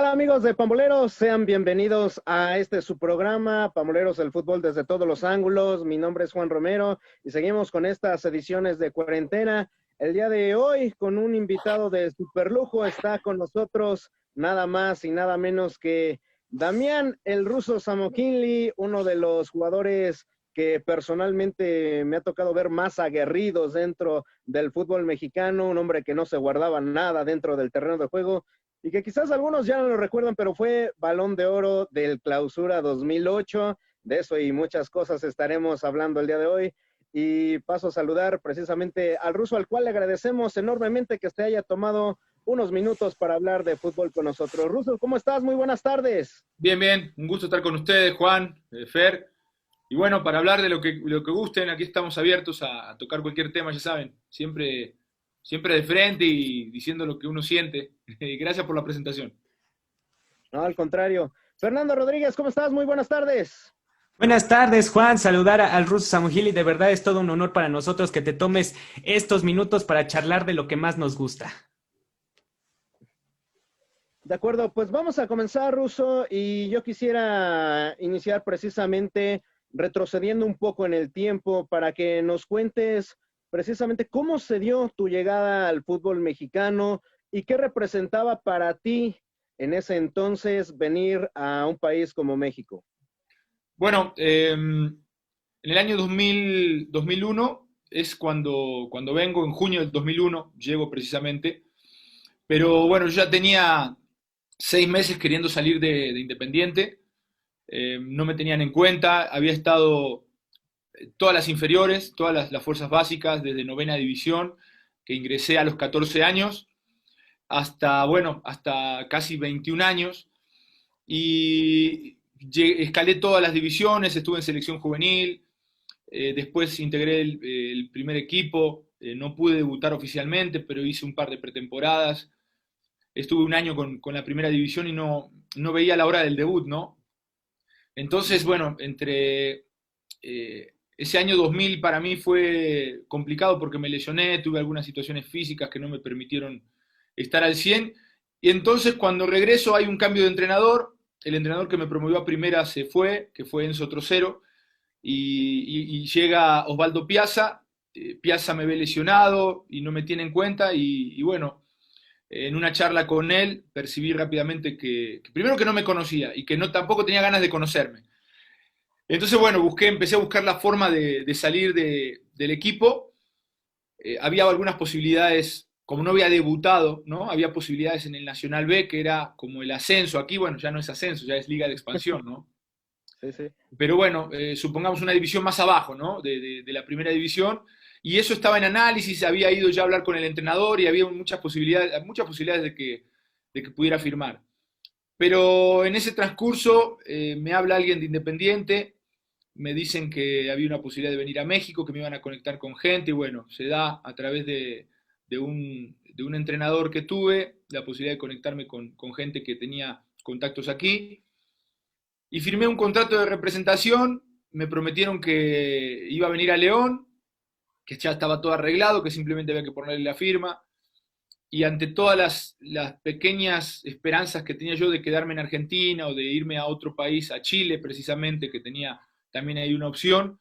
Hola amigos de Pamboleros, sean bienvenidos a su programa, Pamboleros, el fútbol desde todos los ángulos. Mi nombre es Juan Romero y seguimos con estas ediciones de cuarentena. El día de hoy con un invitado de superlujo está con nosotros nada más y nada menos que Damián el Ruso Samokinli, uno de los jugadores que personalmente me ha tocado ver más aguerridos dentro del fútbol mexicano, un hombre que no se guardaba nada dentro del terreno de juego y que quizás algunos ya no lo recuerdan, pero fue Balón de Oro del Clausura 2008. De eso y muchas cosas estaremos hablando el día de hoy. Y paso a saludar precisamente al Ruso, al cual le agradecemos enormemente que se haya tomado unos minutos para hablar de fútbol con nosotros. Ruso, ¿cómo estás? Muy buenas tardes. Bien, bien, un gusto estar con ustedes, Juan, Fer. Y bueno, para hablar de lo que gusten, aquí estamos abiertos a tocar cualquier tema, ya saben, siempre de frente y diciendo lo que uno siente. Gracias por la presentación. No, al contrario. Fernando Rodríguez, ¿cómo estás? Muy buenas tardes. Buenas tardes, Juan. Saludar al Ruso Samuhili. De verdad es todo un honor para nosotros que te tomes estos minutos para charlar de lo que más nos gusta. De acuerdo, pues vamos a comenzar, Ruso, y yo quisiera iniciar precisamente retrocediendo un poco en el tiempo para que nos cuentes precisamente cómo se dio tu llegada al fútbol mexicano y qué representaba para ti en ese entonces venir a un país como México. Bueno, en el año 2001 es cuando vengo, en junio del 2001, llego precisamente. Pero bueno, yo ya tenía 6 meses queriendo salir de Independiente. No me tenían en cuenta, había estado todas las inferiores, todas las fuerzas básicas, desde novena división, que ingresé a los 14 años, hasta casi 21 años, y escalé todas las divisiones, estuve en selección juvenil, después integré el primer equipo, no pude debutar oficialmente, pero hice un par de pretemporadas, estuve un año con la primera división y no veía la hora del debut, ¿no? Entonces, bueno, ese año 2000 para mí fue complicado porque me lesioné, tuve algunas situaciones físicas que no me permitieron estar al 100. Y entonces cuando regreso hay un cambio de entrenador, el entrenador que me promovió a primera se fue, que fue Enzo Trocero, y llega Osvaldo Piazza. Piazza me ve lesionado y no me tiene en cuenta y bueno, en una charla con él percibí rápidamente que primero que no me conocía y que no tampoco tenía ganas de conocerme. Entonces, bueno, empecé a buscar la forma de salir del equipo. Había algunas posibilidades, como no había debutado, ¿no? Había posibilidades en el Nacional B, que era como el ascenso. Aquí, bueno, ya no es ascenso, ya es Liga de Expansión, ¿no? Sí, sí. Pero bueno, supongamos una división más abajo, ¿no? De la primera división. Y eso estaba en análisis, había ido ya a hablar con el entrenador y había muchas posibilidades de que pudiera firmar. Pero en ese transcurso me habla alguien de Independiente, me dicen que había una posibilidad de venir a México, que me iban a conectar con gente, y bueno, se da a través de un entrenador que tuve, la posibilidad de conectarme con gente que tenía contactos aquí, y firmé un contrato de representación, me prometieron que iba a venir a León, que ya estaba todo arreglado, que simplemente había que ponerle la firma, y ante todas las pequeñas esperanzas que tenía yo de quedarme en Argentina o de irme a otro país, a Chile precisamente, que tenía también ahí una opción,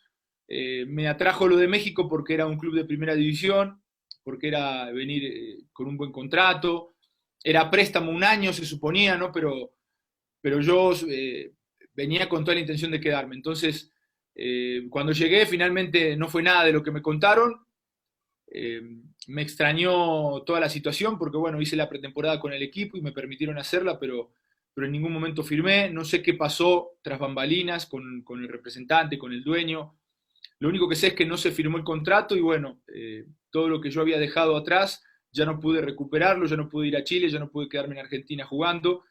me atrajo lo de México porque era un club de primera división, porque era venir con un buen contrato, era préstamo un año se suponía, ¿no? Pero yo venía con toda la intención de quedarme. Entonces, cuando llegué finalmente no fue nada de lo que me contaron. Eh, Me extrañó toda la situación porque, bueno, hice la pretemporada con el equipo y me permitieron hacerla, pero en ningún momento firmé. No sé qué pasó tras bambalinas con el representante, con el dueño. Lo único que sé es que no se firmó el contrato y, bueno, todo lo que yo había dejado atrás ya no pude recuperarlo, ya no pude ir a Chile, ya no pude quedarme en Argentina jugando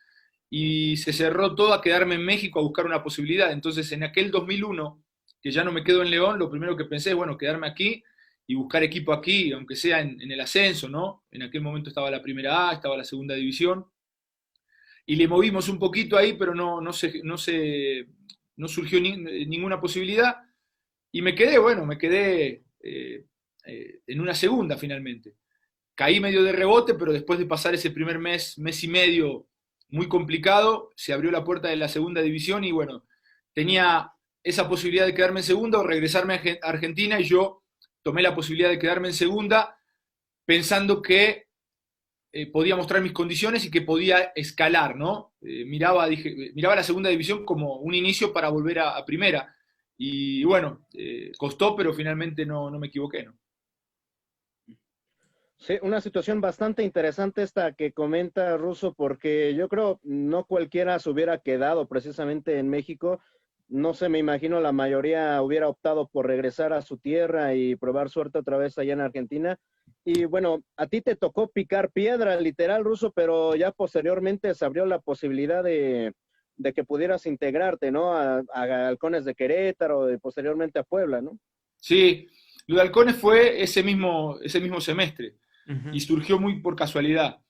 y se cerró todo a quedarme en México a buscar una posibilidad. Entonces, en aquel 2001, que ya no me quedo en León, lo primero que pensé es, bueno, quedarme aquí y buscar equipo aquí, aunque sea en el ascenso, ¿no? En aquel momento estaba la primera A, estaba la segunda división, y le movimos un poquito ahí, pero no surgió ninguna posibilidad, y me quedé en una segunda finalmente. Caí medio de rebote, pero después de pasar ese primer mes y medio muy complicado, se abrió la puerta de la segunda división y bueno, tenía esa posibilidad de quedarme en segunda o regresarme a Argentina y yo tomé la posibilidad de quedarme en segunda pensando que podía mostrar mis condiciones y que podía escalar, ¿no? Miraba la segunda división como un inicio para volver a primera. Y bueno, costó, pero finalmente no me equivoqué, ¿no? Sí, una situación bastante interesante esta que comenta Russo, porque yo creo no cualquiera se hubiera quedado precisamente en México. No sé, me imagino la mayoría hubiera optado por regresar a su tierra y probar suerte otra vez allá en Argentina. Y bueno, a ti te tocó picar piedra, literal, Russo, pero ya posteriormente se abrió la posibilidad de que pudieras integrarte, ¿no? A Halcones de Querétaro y posteriormente a Puebla, ¿no? Sí, lo de Halcones fue ese mismo semestre y Ujú. surgió muy por casualidad.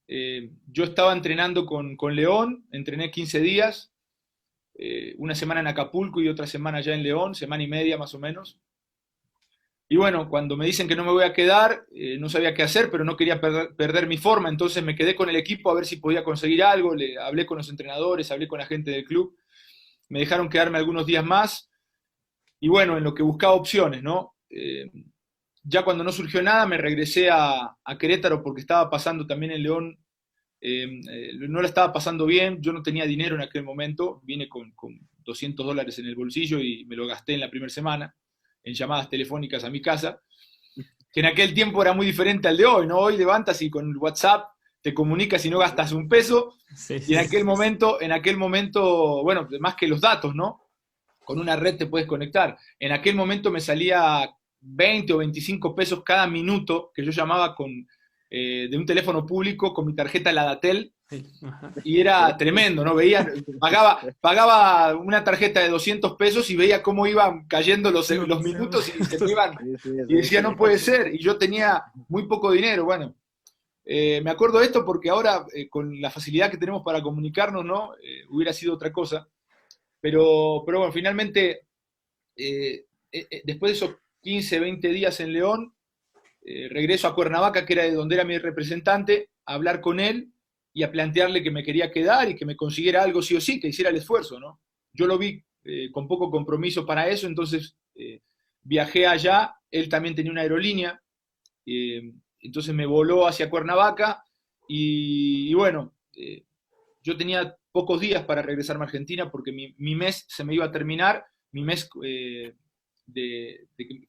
Yo estaba entrenando con León, entrené 15 días, una semana en Acapulco y otra semana allá en León, semana y media más o menos. Y bueno, cuando me dicen que no me voy a quedar, no sabía qué hacer, pero no quería perder mi forma, entonces me quedé con el equipo a ver si podía conseguir algo, hablé con los entrenadores, hablé con la gente del club, me dejaron quedarme algunos días más, y bueno, en lo que buscaba opciones, ¿no? Ya cuando no surgió nada, me regresé a Querétaro porque estaba pasando también en León, no la estaba pasando bien, yo no tenía dinero en aquel momento, vine con $200 en el bolsillo y me lo gasté en la primera semana, en llamadas telefónicas a mi casa, que en aquel tiempo era muy diferente al de hoy, ¿no? Hoy levantas y con el WhatsApp te comunicas y no gastas un peso, Sí, y sí, sí. en aquel momento, bueno, más que los datos, ¿no? Con una red te puedes conectar. En aquel momento me salía 20 o 25 pesos cada minuto que yo llamaba de un teléfono público con mi tarjeta Ladatel, Sí, ajá. y era tremendo, ¿no? Pagaba una tarjeta de 200 pesos y veía cómo iban cayendo los minutos y se me iban, Sí, sí, y sí. decía, no puede ser, y yo tenía muy poco dinero. Bueno, me acuerdo de esto porque ahora, con la facilidad que tenemos para comunicarnos, ¿no? Hubiera sido otra cosa, pero bueno, finalmente, después de esos 15, 20 días en León, regreso a Cuernavaca, que era de donde era mi representante, a hablar con él y a plantearle que me quería quedar y que me consiguiera algo sí o sí, que hiciera el esfuerzo, ¿no? Yo lo vi con poco compromiso para eso, entonces viajé allá, él también tenía una aerolínea, entonces me voló hacia Cuernavaca y bueno, yo tenía pocos días para regresarme a Argentina porque mi mes se me iba a terminar, mi mes que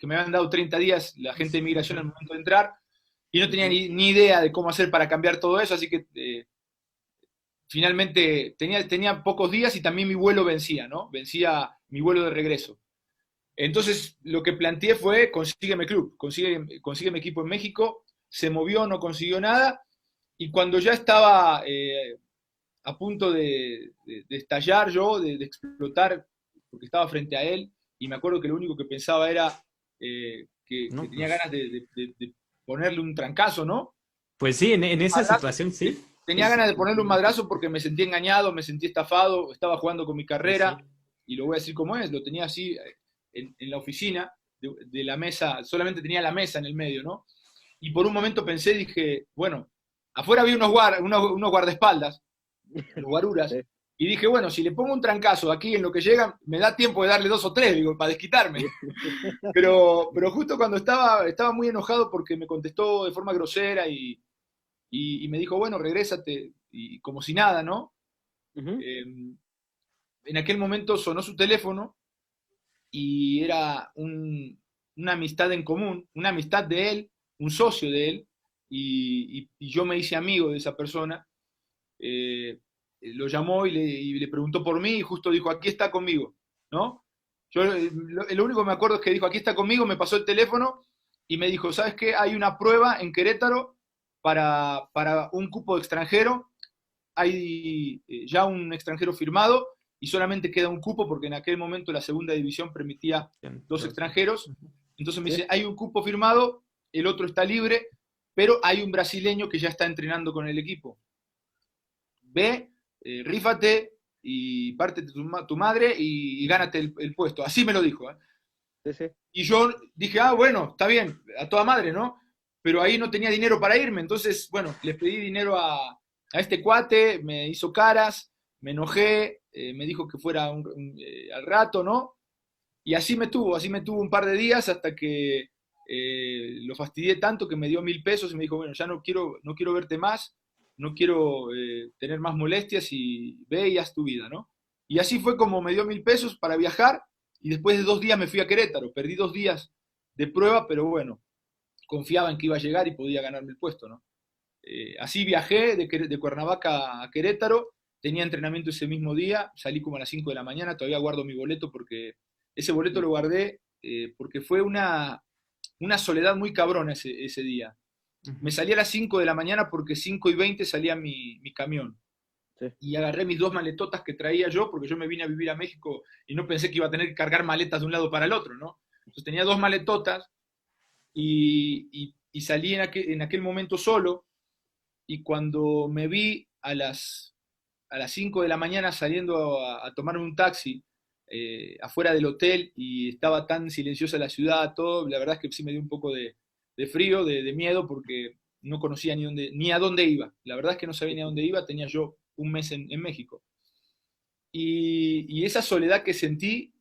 me habían dado 30 días la gente de migración al momento de entrar, y no tenía Ujú. ni idea de cómo hacer para cambiar todo eso, así que finalmente tenía pocos días y también mi vuelo vencía, ¿no? Vencía mi vuelo de regreso. Entonces lo que planteé fue, consígueme club, consígueme equipo en México, se movió, no consiguió nada, y cuando ya estaba a punto de estallar yo, de explotar, porque estaba frente a él, y me acuerdo que lo único que pensaba era que No, tenía pues, ganas de ponerle un trancazo, ¿no? pues sí, en esa Madrazo. situación sí. Tenía ganas de ponerle un madrazo porque me sentí engañado, me sentí estafado, estaba jugando con mi Sí, carrera, sí. y lo voy a decir como es, lo tenía así en la oficina de la mesa, solamente tenía la mesa en el medio, ¿no? Y por un momento pensé, dije, bueno, afuera había unos guardaespaldas, los guaruras, Sí, y dije, bueno, si le pongo un trancazo aquí en lo que llegan, me da tiempo de darle dos o tres, digo, para desquitarme. sí. Pero justo cuando estaba muy enojado porque me contestó de forma grosera y me dijo, bueno, regrésate, y como si nada, ¿no? Ujú. Eh, en aquel momento sonó su teléfono y era una amistad en común, una amistad de él, un socio de él, y yo me hice amigo de esa persona. eh, lo llamó y le preguntó por mí y justo dijo, aquí está conmigo, ¿no? Yo lo único que me acuerdo es que dijo, aquí está conmigo, me pasó el teléfono y me dijo, ¿sabes qué? Hay una prueba en Querétaro para un cupo de extranjero, hay ya un extranjero firmado y solamente queda un cupo porque en aquel momento la segunda división permitía dos Entonces, extranjeros. Entonces me Sí. dice, hay un cupo firmado, el otro está libre, pero hay un brasileño que ya está entrenando con el equipo. Ve, rífate y parte de tu madre y gánate el puesto. Así me lo dijo. ¿Eh? Sí, sí. Y yo dije, ah, bueno, está bien, a toda madre, ¿no? Pero ahí no tenía dinero para irme, entonces, bueno, les pedí dinero a este cuate, me hizo caras, me enojé, me dijo que fuera al rato, ¿no? Y así me tuvo un par de días hasta que lo fastidié tanto que me dio 1.000 pesos y me dijo, bueno, ya no quiero verte más, no quiero tener más molestias y ve y haz tu vida, ¿no? Y así fue como me dio 1.000 pesos para viajar y después de 2 días me fui a Querétaro. Perdí 2 días de prueba, pero bueno, confiaba en que iba a llegar y podía ganarme el puesto, ¿no? Así viajé de Cuernavaca a Querétaro, tenía entrenamiento ese mismo día, salí como a las 5 de la mañana, todavía guardo mi boleto porque ese boleto lo guardé porque fue una soledad muy cabrona ese día. Me salí a las 5 de la mañana porque 5:20 salía mi camión. Sí. Y agarré mis 2 maletotas que traía yo, porque yo me vine a vivir a México y no pensé que iba a tener que cargar maletas de un lado para el otro, ¿no? Entonces tenía 2 maletotas y salí en aquel momento solo, y cuando me vi a las 5 de la mañana saliendo a tomarme un taxi afuera del hotel y estaba tan silenciosa la ciudad, todo, la verdad es que sí me dio un poco de frío, de miedo, porque no conocía ni a dónde iba. La verdad es que no sabía ni a dónde iba, tenía yo un mes en México. Y esa soledad que sentí,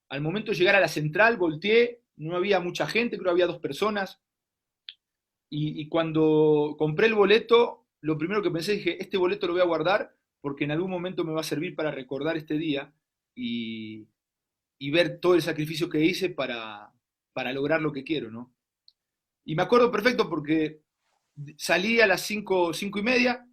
al momento de llegar a la central, volteé, no había mucha gente, creo que había 2 personas, y cuando compré el boleto, lo primero que pensé, dije, este boleto lo voy a guardar porque en algún momento me va a servir para recordar este día y, y ver todo el sacrificio que hice para lograr lo que quiero, ¿no? Y me acuerdo perfecto porque salí a las 5:30,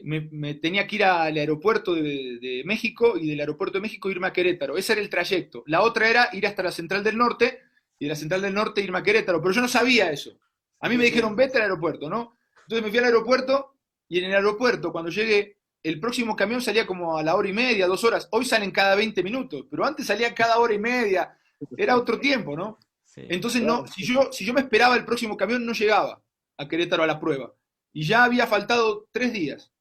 me tenía que ir al aeropuerto de México y del aeropuerto de México irme a Querétaro. Ese era el trayecto. La otra era ir hasta la Central del Norte y de la Central del Norte irme a Querétaro, pero yo no sabía eso. A mí me dijeron, vete al aeropuerto, ¿no? Entonces me fui al aeropuerto y en el aeropuerto, cuando llegué, el próximo camión salía como a la hora y media, 2 horas. Hoy salen cada 20 minutos, pero antes salía cada hora y media. Era otro tiempo, ¿no? Sí. Entonces, no, si yo me esperaba el próximo camión, no llegaba a Querétaro a la prueba. Y ya había faltado 3 días.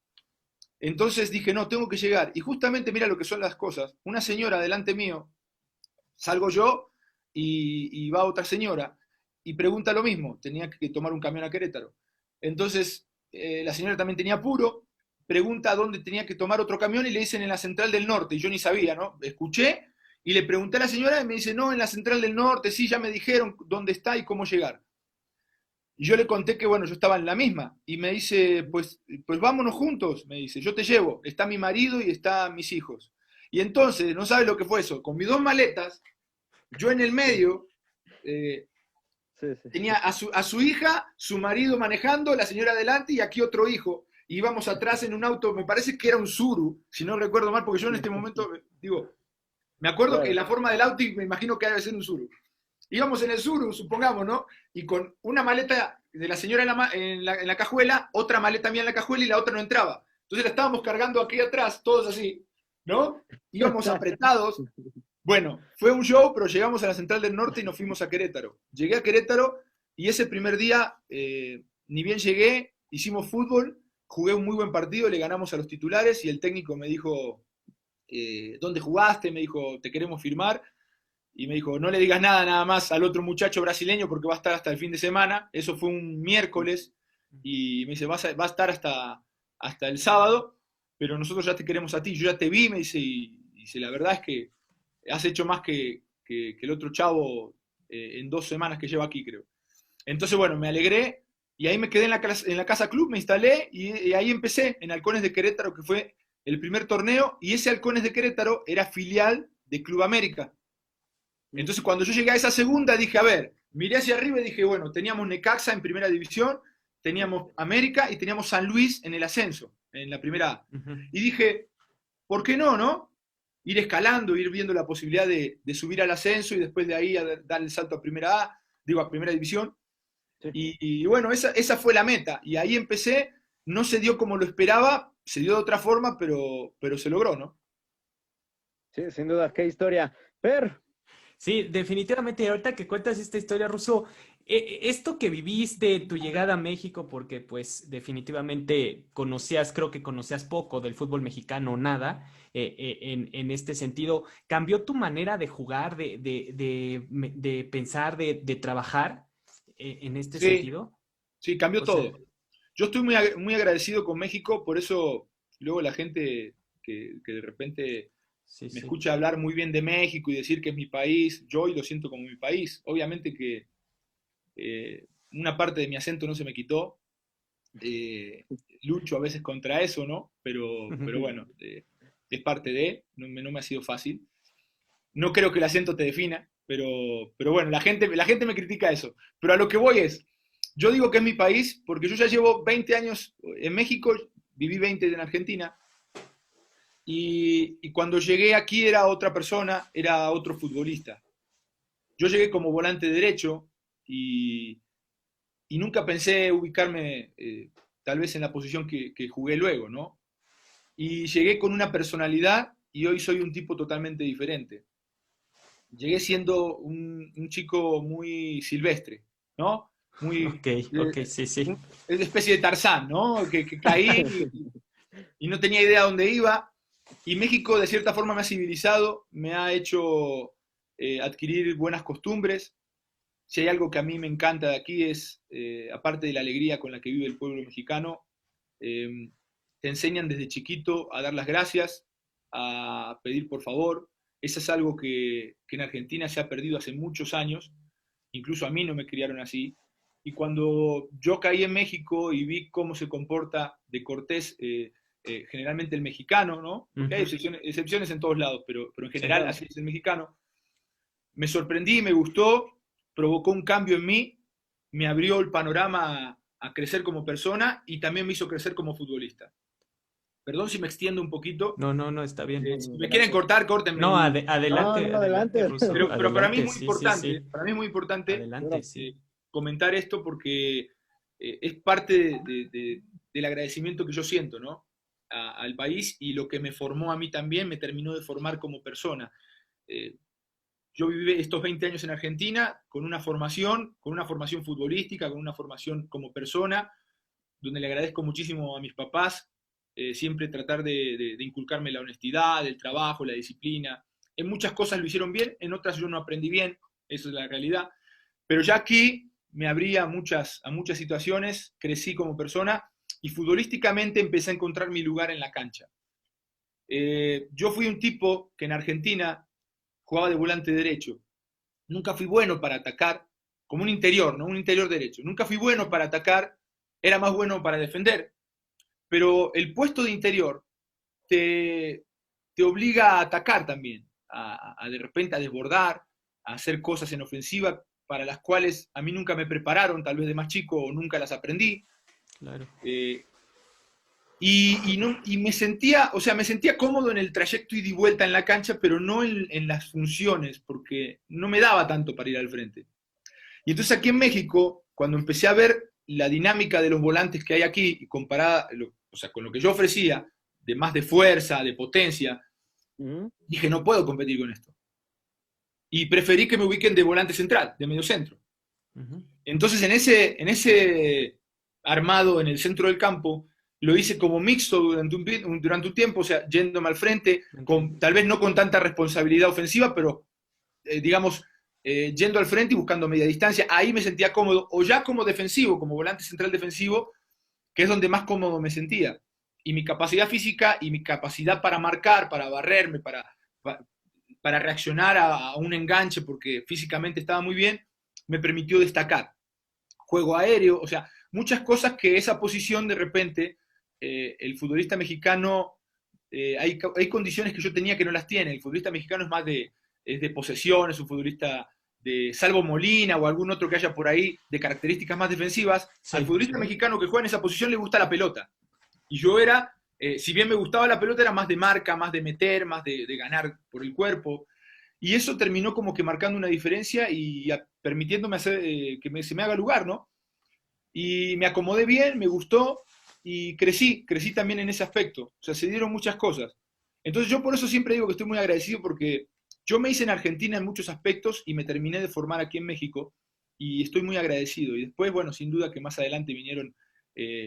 Entonces dije, no, tengo que llegar. Y justamente mira lo que son las cosas. Una señora delante mío, salgo yo y va otra señora y pregunta lo mismo. Tenía que tomar un camión a Querétaro. Entonces la señora también tenía apuro, pregunta dónde tenía que tomar otro camión y le dicen en la Central del Norte. Y yo ni sabía, ¿no? Escuché y le pregunté a la señora y me dice, no, en la Central del Norte, sí, ya me dijeron dónde está y cómo llegar. Y yo le conté que, bueno, yo estaba en la misma. Y me dice, pues vámonos juntos, me dice, yo te llevo. Está mi marido y están mis hijos. Y entonces, no sabes lo que fue eso. Con mis 2 maletas, yo en el medio, tenía a su hija, su marido manejando, la señora adelante y aquí otro hijo. Y íbamos atrás en un auto, me parece que era un Tsuru, si no recuerdo mal, porque yo en este momento, digo, me acuerdo que la forma del auto y me imagino que debe ser un Tsuru. Íbamos en el Tsuru, supongamos, ¿no? Y con una maleta de la señora en la cajuela, otra maleta mía en la cajuela y la otra no entraba. Entonces la estábamos cargando aquí atrás, todos así, ¿no? Íbamos apretados. Bueno, fue un show, pero llegamos a la Central del Norte y nos fuimos a Querétaro. Llegué a Querétaro y ese primer día, ni bien llegué, hicimos fútbol, jugué un muy buen partido, le ganamos a los titulares y el técnico me dijo, ¿dónde jugaste? Me dijo, te queremos firmar. Y me dijo, no le digas nada más al otro muchacho brasileño porque va a estar hasta el fin de semana. Eso fue un miércoles. Y me dice, va a estar hasta el sábado, pero nosotros ya te queremos a ti. Yo ya te vi, me dice, y dice, la verdad es que has hecho más que el otro chavo en 2 semanas que lleva aquí, creo. Entonces, bueno, me alegré y ahí me quedé en la casa club, me instalé y ahí empecé en Halcones de Querétaro, que fue el primer torneo. Y ese Halcones de Querétaro era filial de Club América. Entonces, cuando yo llegué a esa segunda, dije, a ver, miré hacia arriba y dije, bueno, teníamos Necaxa en primera división, teníamos América y teníamos San Luis en el ascenso, en la primera A. Y dije, ¿por qué no? Ir escalando, ir viendo la posibilidad de subir al ascenso y después de ahí dar el salto a primera A, digo, a primera división. Sí. Y bueno, esa fue la meta. Y ahí empecé, no se dio como lo esperaba, se dio de otra forma, pero se logró, ¿no? Sí, sin duda, qué historia. Per. Sí, definitivamente, ahorita que cuentas esta historia, Russo, esto que viviste, tu llegada a México, porque pues definitivamente creo que conocías poco del fútbol mexicano, nada, en este sentido, ¿cambió tu manera de jugar, de pensar, de trabajar en este sentido? Sí, cambió todo. yo estoy muy agradecido con México, por eso luego la gente que de repente Sí, me sí. escucha hablar muy bien de México y decir que es mi país, yo hoy lo siento como mi país. Obviamente que una parte de mi acento no se me quitó, lucho a veces contra eso, ¿no? Pero bueno, es parte de, no me ha sido fácil. No creo que el acento te defina, pero bueno, la gente me critica eso. Pero a lo que voy es, yo digo que es mi país porque yo ya llevo 20 años en México, viví 20 en Argentina, y cuando llegué aquí era otra persona, era otro futbolista. Yo llegué como volante derecho y, y nunca pensé ubicarme tal vez en la posición que jugué luego, ¿no? Y llegué con una personalidad y hoy soy un tipo totalmente diferente. Llegué siendo un chico muy silvestre, ¿no? Muy, Ok, ok, sí, sí. es de especie de Tarzán, ¿no? Que caí y no tenía idea dónde iba. Y México de cierta forma me ha civilizado, me ha hecho adquirir buenas costumbres. Si hay algo que a mí me encanta de aquí es, aparte de la alegría con la que vive el pueblo mexicano, eh, te enseñan desde chiquito a dar las gracias, a pedir por favor. Eso es algo que en Argentina se ha perdido hace muchos años, incluso a mí no me criaron así. Y cuando yo caí en México y vi cómo se comporta de cortés generalmente el mexicano, ¿no? Porque hay Ujú. excepciones en todos lados, pero en Sí, general claro. así es el mexicano, me sorprendí, me gustó, provocó un cambio en mí, me abrió el panorama a crecer como persona y también me hizo crecer como futbolista. Perdón si me extiendo un poquito. No, no, no, está bien. Si me quieren cortar, córtenme. No, No, adelante, no, adelante, adelante. Russo, Pero para mí es adelante, muy sí, sí, importante, sí, para mí es muy importante adelante, eh, sí. comentar esto porque es parte del agradecimiento que yo siento, ¿no? Al país y lo que me formó a mí también, me terminó de formar como persona. Eh, yo viví estos 20 años en Argentina con una formación futbolística, con una formación como persona, donde le agradezco muchísimo a mis papás, siempre tratar de inculcarme la honestidad, el trabajo, la disciplina. En muchas cosas lo hicieron bien, en otras yo no aprendí bien, eso es la realidad. Pero ya aquí me abrí a muchas situaciones, crecí como persona y futbolísticamente empecé a encontrar mi lugar en la cancha. Yo fui un tipo que en Argentina jugaba de volante derecho. Nunca fui bueno para atacar, como un interior, ¿no? Un interior derecho. Nunca fui bueno para atacar, era más bueno para defender. Pero el puesto de interior te, te obliga a atacar también, de repente a desbordar, a hacer cosas en ofensiva para las cuales a mí nunca me prepararon, tal vez de más chico o nunca las aprendí. Claro. Eh, y me sentía, o sea, me sentía cómodo en el trayecto ida y vuelta en la cancha, pero no en las funciones, porque no me daba tanto para ir al frente. Y entonces aquí en México, cuando empecé a ver la dinámica de los volantes que hay aquí, y comparada, o sea, con lo que yo ofrecía, de más de fuerza, de potencia, Ujú. dije, no puedo competir con esto. Y preferí que me ubiquen de volante central, de medio centro. Ujú. Entonces, en ese armado en el centro del campo, lo hice como mixto durante un tiempo, o sea, yéndome al frente, Entiendo. tal vez no con tanta responsabilidad ofensiva, pero digamos, yendo al frente y buscando media distancia. Ahí me sentía cómodo, o ya como defensivo, como volante central defensivo, que es donde más cómodo me sentía. Y mi capacidad física y mi capacidad para marcar, para barrerme, para reaccionar a un enganche, porque físicamente estaba muy bien, me permitió destacar. Juego aéreo, o sea, muchas cosas que esa posición de repente, el futbolista mexicano, hay condiciones que yo tenía que no las tiene. El futbolista mexicano es de posesión, es un futbolista de salvo Molina o algún otro que haya por ahí de características más defensivas. Al Sí, futbolista mexicano que juega en esa posición le gusta la pelota. Y yo era, si bien me gustaba la pelota, era más de marca, más de meter, más de ganar por el cuerpo. Y eso terminó como que marcando una diferencia y permitiéndome hacer se me haga lugar, ¿no? Y me acomodé bien, me gustó y crecí también en ese aspecto. O sea, se dieron muchas cosas. Entonces yo por eso siempre digo que estoy muy agradecido porque yo me hice en Argentina en muchos aspectos y me terminé de formar aquí en México y estoy muy agradecido. Y después, bueno, sin duda que más adelante vinieron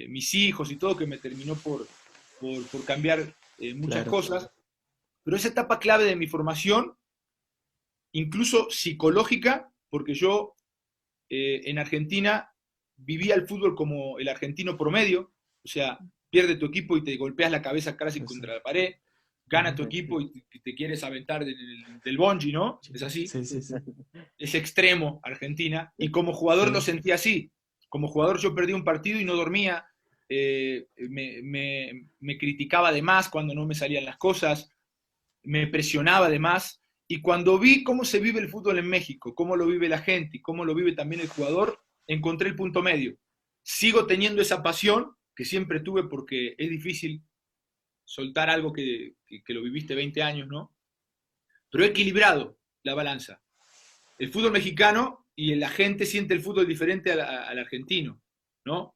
mis hijos y todo, que me terminó por cambiar muchas claro. cosas. Pero esa etapa clave de mi formación, incluso psicológica, porque yo en Argentina vivía el fútbol como el argentino promedio, o sea, pierde tu equipo y te golpeas la cabeza casi contra la pared, gana tu equipo y te quieres aventar del bungee, ¿no? Es así. Sí, sí, sí. Es extremo Argentina, y como jugador Sí. lo sentía así. Como jugador yo perdí un partido y no dormía, me criticaba de más cuando no me salían las cosas, me presionaba de más, y cuando vi cómo se vive el fútbol en México, cómo lo vive la gente y cómo lo vive también el jugador, encontré el punto medio. Sigo teniendo esa pasión que siempre tuve, porque es difícil soltar algo que lo viviste 20 años, ¿no? Pero he equilibrado la balanza. El fútbol mexicano y la gente siente el fútbol diferente al argentino, ¿no?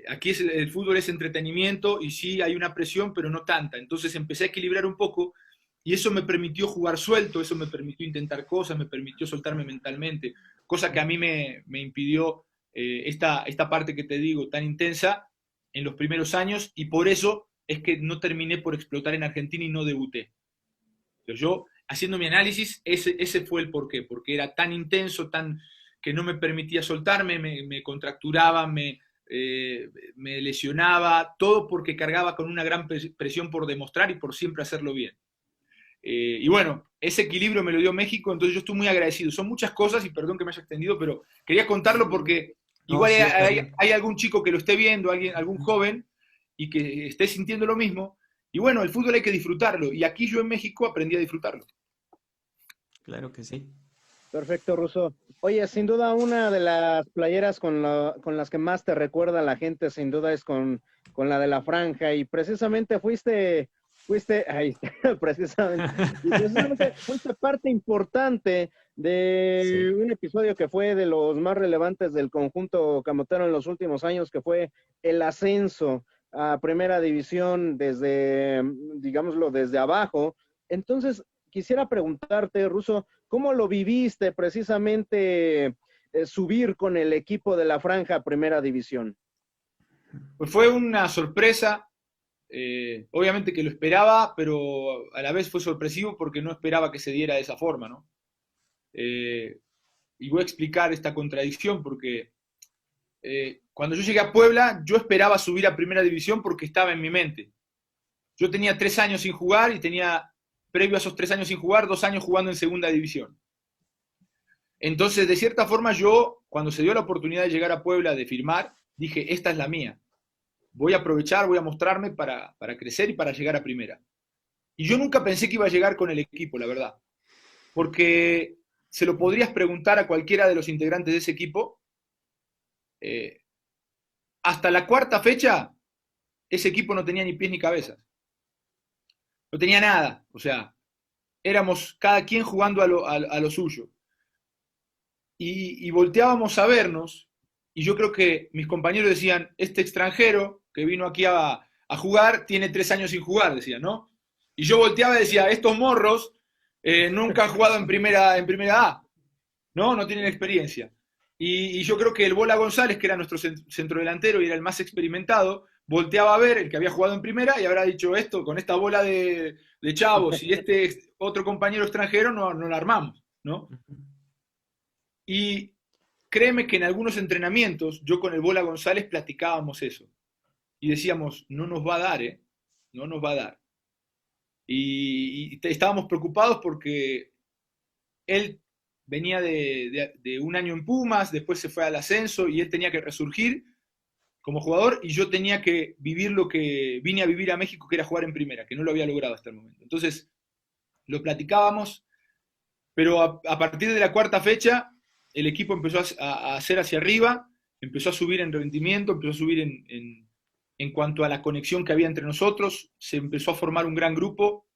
Aquí el fútbol es entretenimiento y sí hay una presión, pero no tanta. Entonces empecé a equilibrar un poco y eso me permitió jugar suelto, eso me permitió intentar cosas, me permitió soltarme mentalmente, cosa que a mí me impidió esta parte que te digo tan intensa en los primeros años, y por eso es que no terminé por explotar en Argentina y no debuté. Pero yo, haciendo mi análisis, ese fue el porqué, porque era tan intenso, que no me permitía soltarme, me contracturaba, me lesionaba, todo porque cargaba con una gran presión por demostrar y por siempre hacerlo bien. Y bueno, ese equilibrio me lo dio México, entonces yo estoy muy agradecido. Son muchas cosas y perdón que me haya extendido, pero quería contarlo porque igual sí, está bien. hay algún chico que lo esté viendo, algún joven, y que esté sintiendo lo mismo. Y bueno, el fútbol hay que disfrutarlo, y aquí yo en México aprendí a disfrutarlo. Claro que sí. Perfecto, Russo. Oye, sin duda una de las playeras con las que más te recuerda la gente, sin duda es con la de la franja, y precisamente ahí está, precisamente fuiste parte importante de un episodio que fue de los más relevantes del conjunto camotero en los últimos años, que fue el ascenso a Primera División desde, digámoslo, desde abajo. Entonces, quisiera preguntarte, Russo, ¿cómo lo viviste precisamente subir con el equipo de la franja a Primera División? Pues fue una sorpresa, obviamente que lo esperaba, pero a la vez fue sorpresivo porque no esperaba que se diera de esa forma, ¿no? Y voy a explicar esta contradicción porque cuando yo llegué a Puebla, yo esperaba subir a Primera División porque estaba en mi mente. Yo tenía 3 años sin jugar y tenía, previo a esos 3 años sin jugar, 2 años jugando en Segunda División. Entonces, de cierta forma, yo, cuando se dio la oportunidad de llegar a Puebla, de firmar, dije, esta es la mía. Voy a aprovechar, voy a mostrarme para crecer y para llegar a Primera. Y yo nunca pensé que iba a llegar con el equipo, la verdad. Porque se lo podrías preguntar a cualquiera de los integrantes de ese equipo. Hasta la 4ª fecha, ese equipo no tenía ni pies ni cabezas. No tenía nada. O sea, éramos cada quien jugando a lo suyo. Y volteábamos a vernos, y yo creo que mis compañeros decían, este extranjero que vino aquí a jugar tiene 3 años sin jugar, decían, ¿no? Y yo volteaba y decía, estos morros nunca han jugado en primera A, ¿no? No tienen experiencia. Y yo creo que el Bola González, que era nuestro centrodelantero y era el más experimentado, volteaba a ver el que había jugado en primera y habrá dicho, esto, con esta bola de chavos y este otro compañero extranjero no la armamos, ¿no? Y créeme que en algunos entrenamientos, yo con el Bola González platicábamos eso. Y decíamos, no nos va a dar, ¿eh? No nos va a dar. Y estábamos preocupados porque él venía de un año en Pumas, después se fue al ascenso y él tenía que resurgir como jugador, y yo tenía que vivir lo que vine a vivir a México, que era jugar en primera, que no lo había logrado hasta el momento. Entonces, lo platicábamos, pero a partir de la 4ª fecha, el equipo empezó a hacer hacia arriba, empezó a subir en rendimiento, empezó a subir en cuanto a la conexión que había entre nosotros, se empezó a formar un gran grupo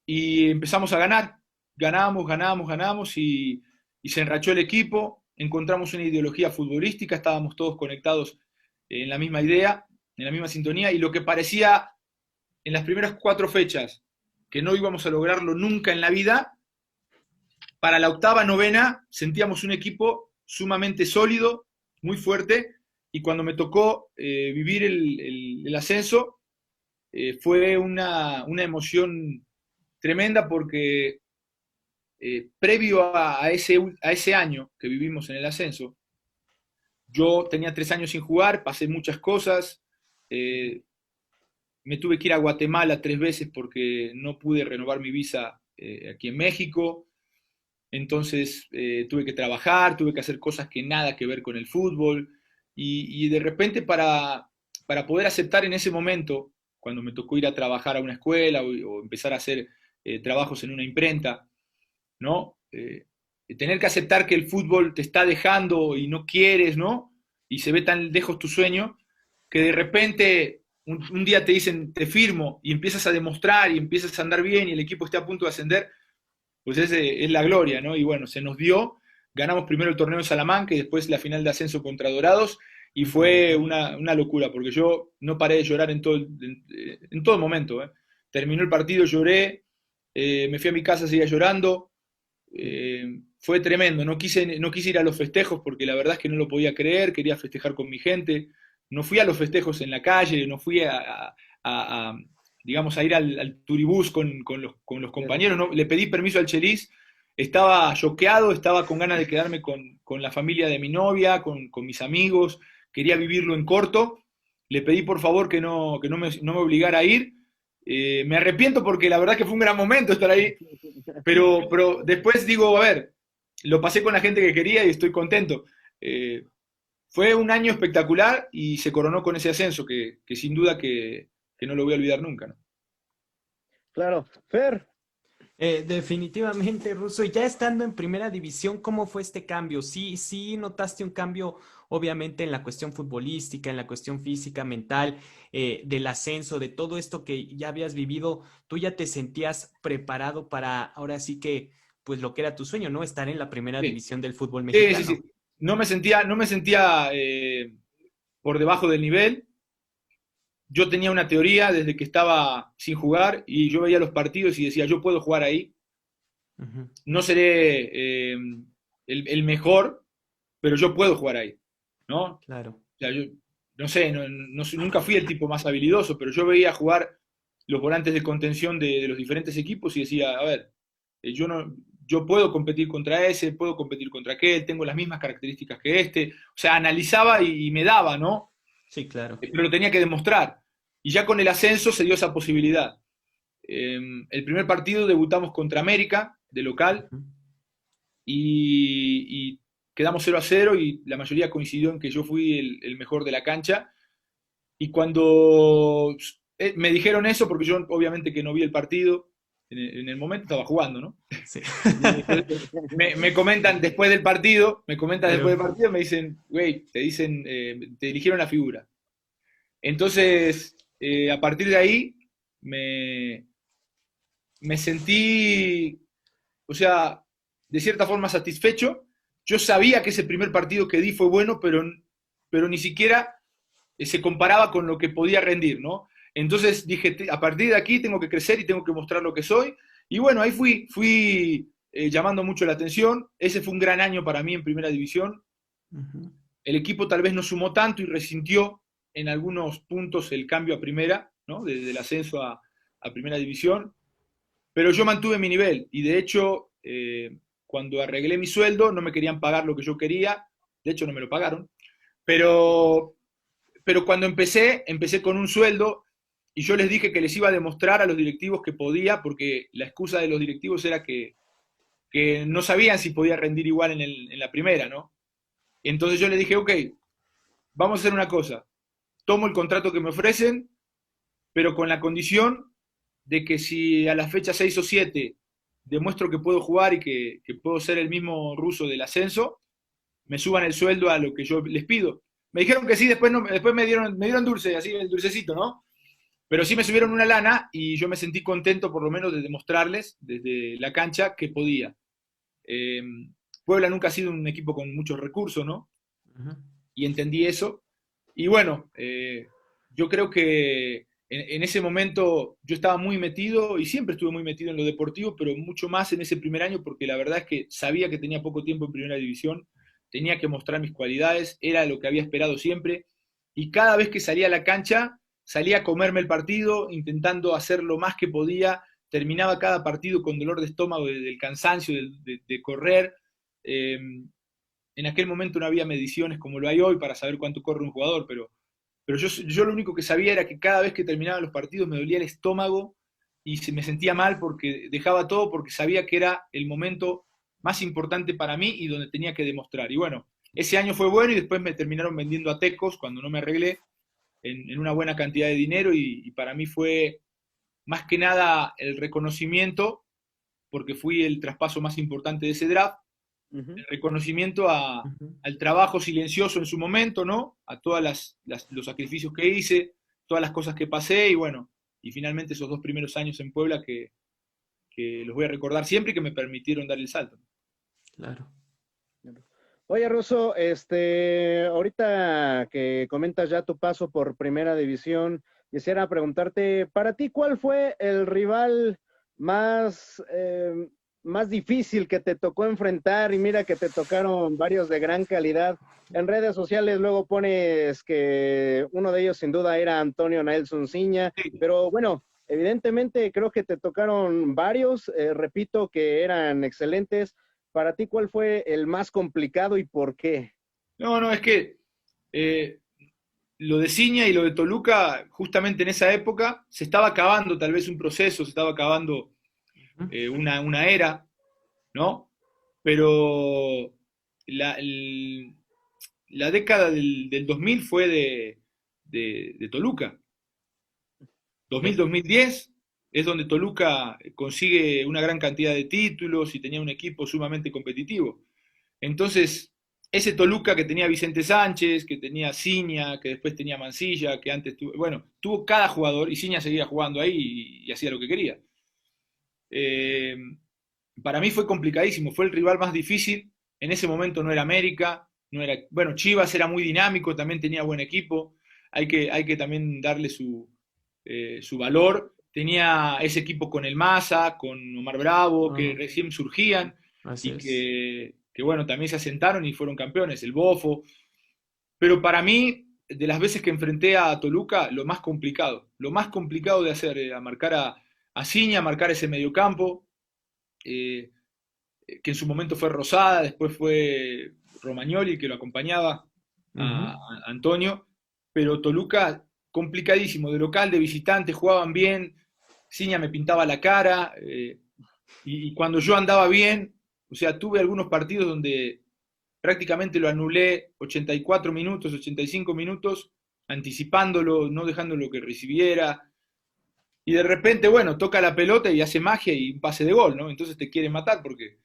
y empezamos a ganar. Ganamos y se enrachó el equipo, encontramos una ideología futbolística, estábamos todos conectados en la misma idea, en la misma sintonía, y lo que parecía en las primeras 4 fechas que no íbamos a lograrlo nunca en la vida, para la 8ª, 9ª sentíamos un equipo sumamente sólido, muy fuerte, y cuando me tocó vivir el ascenso, fue una emoción tremenda porque previo a ese año que vivimos en el ascenso, yo tenía 3 años sin jugar, pasé muchas cosas, me tuve que ir a Guatemala 3 veces porque no pude renovar mi visa aquí en México. Entonces tuve que trabajar, tuve que hacer cosas que nada que ver con el fútbol. Y de repente para poder aceptar en ese momento, cuando me tocó ir a trabajar a una escuela o empezar a hacer trabajos en una imprenta, ¿no? Tener que aceptar que el fútbol te está dejando y no quieres, ¿no? Y se ve tan lejos tu sueño, que de repente un día te dicen, te firmo, y empiezas a demostrar y empiezas a andar bien y el equipo está a punto de ascender, pues es la gloria, ¿no? Y bueno, se nos dio, ganamos primero el torneo de Salamanca y después la final de ascenso contra Dorados, y fue una locura, porque yo no paré de llorar en todo momento, ¿eh? Terminó el partido, lloré, me fui a mi casa, seguía llorando, fue tremendo, no quise ir a los festejos porque la verdad es que no lo podía creer, quería festejar con mi gente, no fui a los festejos en la calle, no fui a, digamos, a ir al turibús con los compañeros, no, le pedí permiso al Chelis, estaba choqueado, estaba con ganas de quedarme con la familia de mi novia, con mis amigos, quería vivirlo en corto, le pedí por favor que no me obligara a ir, me arrepiento porque la verdad que fue un gran momento estar ahí, pero después digo, a ver, lo pasé con la gente que quería y estoy contento. Fue un año espectacular y se coronó con ese ascenso que sin duda que no lo voy a olvidar nunca, ¿no? Claro. Fer, Definitivamente, Russo. Y ya estando en primera división, ¿cómo fue este cambio? Sí, sí notaste un cambio, obviamente, en la cuestión futbolística, en la cuestión física, mental, del ascenso, de todo esto que ya habías vivido. ¿Tú ya te sentías preparado para, ahora sí que, pues lo que era tu sueño, ¿no? Estar en la primera Sí, división del fútbol sí, sí, mexicano. sí. No me sentía por debajo del nivel. Yo tenía una teoría desde que estaba sin jugar y yo veía los partidos y decía, yo puedo jugar ahí, Ujú, no seré el mejor, pero yo puedo jugar ahí, ¿no? O claro. sea, yo no sé, nunca fui el tipo más habilidoso, pero yo veía jugar los volantes de contención de los diferentes equipos y decía, a ver, yo no, yo puedo competir contra ese, puedo competir contra aquel, tengo las mismas características que este, o sea, analizaba y me daba, ¿no? Sí, claro. Pero lo tenía que demostrar. Y ya con el ascenso se dio esa posibilidad. El primer partido debutamos contra América, de local, Ujú. y quedamos 0-0 y la mayoría coincidió en que yo fui el mejor de la cancha. Y cuando me dijeron eso, porque yo obviamente que no vi el partido, en el momento estaba jugando, ¿no? Sí. Y entonces me comentan después del partido, Claro. me dicen, güey, te eligieron la figura. Entonces, a partir de ahí, me, me sentí, o sea, de cierta forma satisfecho. Yo sabía que ese primer partido que di fue bueno, pero ni siquiera se comparaba con lo que podía rendir, ¿no? Entonces dije, a partir de aquí tengo que crecer y tengo que mostrar lo que soy. Y bueno, ahí fui llamando mucho la atención. Ese fue un gran año para mí en primera división. Ujú. El equipo tal vez no sumó tanto y resintió en algunos puntos el cambio a primera, ¿no? Desde el ascenso a primera división, pero yo mantuve mi nivel y de hecho, cuando arreglé mi sueldo no me querían pagar lo que yo quería, de hecho no me lo pagaron, pero, pero cuando empecé con un sueldo y yo les dije que les iba a demostrar a los directivos que podía, porque la excusa de los directivos era que no sabían si podía rendir igual en la primera, ¿no? Entonces yo les dije, ok, vamos a hacer una cosa, tomo el contrato que me ofrecen, pero con la condición de que si a la fecha 6 o 7 demuestro que puedo jugar y que puedo ser el mismo ruso del ascenso, me suban el sueldo a lo que yo les pido. Me dijeron que sí, después, no, después me dieron dulce, así el dulcecito, ¿no? Pero sí me subieron una lana y yo me sentí contento por lo menos de demostrarles desde la cancha que podía. Eh, Puebla nunca ha sido un equipo con muchos recursos, ¿no? Ujú. Y entendí eso. Y bueno, yo creo que en ese momento yo estaba muy metido y siempre estuve muy metido en lo deportivo, pero mucho más en ese primer año porque la verdad es que sabía que tenía poco tiempo en primera división, tenía que mostrar mis cualidades, era lo que había esperado siempre y cada vez que salía a la cancha salía a comerme el partido, intentando hacer lo más que podía, terminaba cada partido con dolor de estómago del cansancio, de correr. Eh, en aquel momento no había mediciones como lo hay hoy para saber cuánto corre un jugador, pero yo lo único que sabía era que cada vez que terminaban los partidos me dolía el estómago y me sentía mal porque dejaba todo, porque sabía que era el momento más importante para mí y donde tenía que demostrar. Y bueno, ese año fue bueno y después me terminaron vendiendo a Tecos cuando no me arreglé en una buena cantidad de dinero y para mí fue más que nada el reconocimiento, porque fui el traspaso más importante de ese draft, Ujú. el reconocimiento Ujú. al trabajo silencioso en su momento, ¿no? A todos los sacrificios que hice, todas las cosas que pasé y bueno, y finalmente esos 2 primeros años en Puebla que los voy a recordar siempre y que me permitieron dar el salto. Claro. Oye, Russo, ahorita que comentas ya tu paso por Primera División, quisiera preguntarte, para ti, ¿cuál fue el rival más, más difícil que te tocó enfrentar? Y mira que te tocaron varios de gran calidad. En redes sociales luego pones que uno de ellos sin duda era Antonio Nelson Ciña, Sí. pero bueno, evidentemente creo que te tocaron varios, repito, que eran excelentes. Para ti, ¿cuál fue el más complicado y por qué? No, no, es que eh, lo de Ciña y lo de Toluca, justamente en esa época, se estaba acabando tal vez un proceso, se estaba acabando Ujú. una era, ¿no? Pero la, el- la década del 2000 fue de Toluca. Sí. 2000-2010 es donde Toluca consigue una gran cantidad de títulos y tenía un equipo sumamente competitivo. Entonces, ese Toluca que tenía Vicente Sánchez, que tenía Ciña, que después tenía Mansilla, que antes tuvo, bueno, tuvo cada jugador y Ciña seguía jugando ahí y hacía lo que quería. Eh, para mí fue complicadísimo, fue el rival más difícil. En ese momento no era América, no era, bueno, Chivas era muy dinámico, también tenía buen equipo, hay que también darle su valor. Tenía ese equipo con el Maza, con Omar Bravo, que Ah, recién surgían así y es. que bueno, también se asentaron y fueron campeones, el Bofo. Pero para mí, de las veces que enfrenté a Toluca, lo más complicado de hacer era marcar a Ciña, marcar ese mediocampo, eh, que en su momento fue Rosada, después fue Romagnoli, que lo acompañaba Ujú. a Antonio, pero Toluca complicadísimo, de local, de visitante, jugaban bien, Ciña me pintaba la cara, y cuando yo andaba bien, o sea, tuve algunos partidos donde prácticamente lo anulé 84 minutos, 85 minutos, anticipándolo, no dejándolo que recibiera, y de repente, bueno, toca la pelota y hace magia y un pase de gol, ¿no? Entonces te quiere matar porque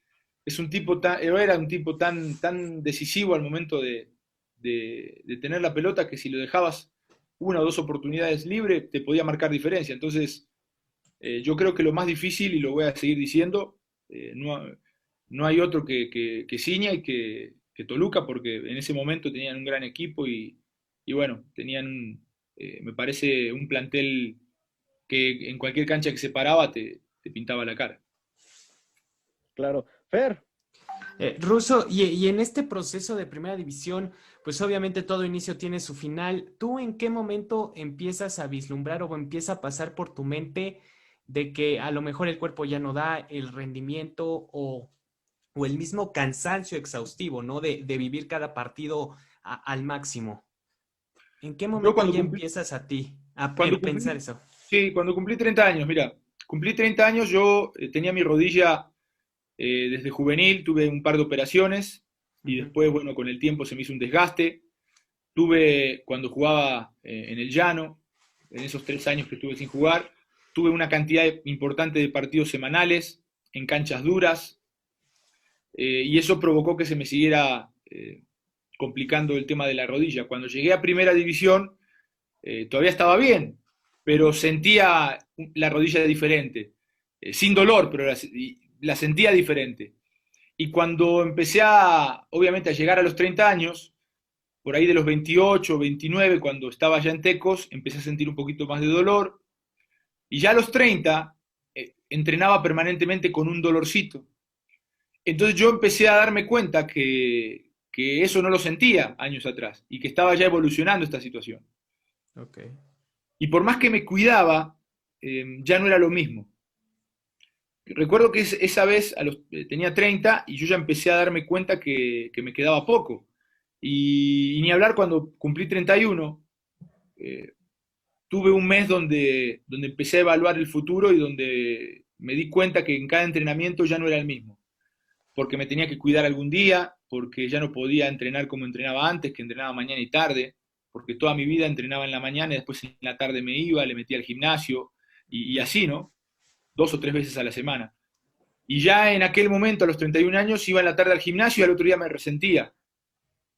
es un tipo tan, era un tipo tan decisivo al momento de tener la pelota que si lo dejabas una o dos oportunidades libre te podía marcar diferencia. Entonces, yo creo que lo más difícil, y lo voy a seguir diciendo, no hay otro que Ciña y que Toluca, porque en ese momento tenían un gran equipo y bueno, tenían, me parece, un plantel que en cualquier cancha que se paraba te pintaba la cara. Claro. Fer, Russo, y en este proceso de primera división, pues obviamente todo inicio tiene su final. ¿Tú en qué momento empiezas a vislumbrar o empieza a pasar por tu mente de que a lo mejor el cuerpo ya no da el rendimiento o el mismo cansancio exhaustivo, ¿no? De vivir cada partido al máximo. ¿En qué Yo momento ya empiezas a ti a cuando pensar cumplí, eso? sí, cuando cumplí 30 años, mira, cumplí 30 años, yo tenía mi rodilla desde juvenil, tuve un par de operaciones y Ujú. después, bueno, con el tiempo se me hizo un desgaste. Tuve, cuando jugaba en el llano, en esos 3 años que estuve sin jugar, tuve una cantidad importante de partidos semanales en canchas duras, y eso provocó que se me siguiera complicando el tema de la rodilla. Cuando llegué a primera división, todavía estaba bien, pero sentía la rodilla diferente, sin dolor, pero la sentía diferente. Y cuando empecé obviamente, a llegar a los 30 años, por ahí de los 28, 29, cuando estaba ya en Tecos, empecé a sentir un poquito más de dolor. Y ya a los 30, entrenaba permanentemente con un dolorcito. Entonces yo empecé a darme cuenta que eso no lo sentía años atrás y que estaba ya evolucionando esta situación. Ok. Y por más que me cuidaba, ya no era lo mismo. recuerdo que esa vez tenía 30 y yo ya empecé a darme cuenta que me quedaba poco. Y ni hablar cuando cumplí 31, tuve un mes donde empecé a evaluar el futuro y donde me di cuenta que en cada entrenamiento ya no era el mismo, porque me tenía que cuidar algún día, porque ya no podía entrenar como entrenaba antes, que entrenaba mañana y tarde, porque toda mi vida entrenaba en la mañana y después en la tarde me iba, le metía al gimnasio, y así, ¿no? 2 o 3 veces a la semana. Y ya en aquel momento, a los 31 años, iba en la tarde al gimnasio y al otro día me resentía.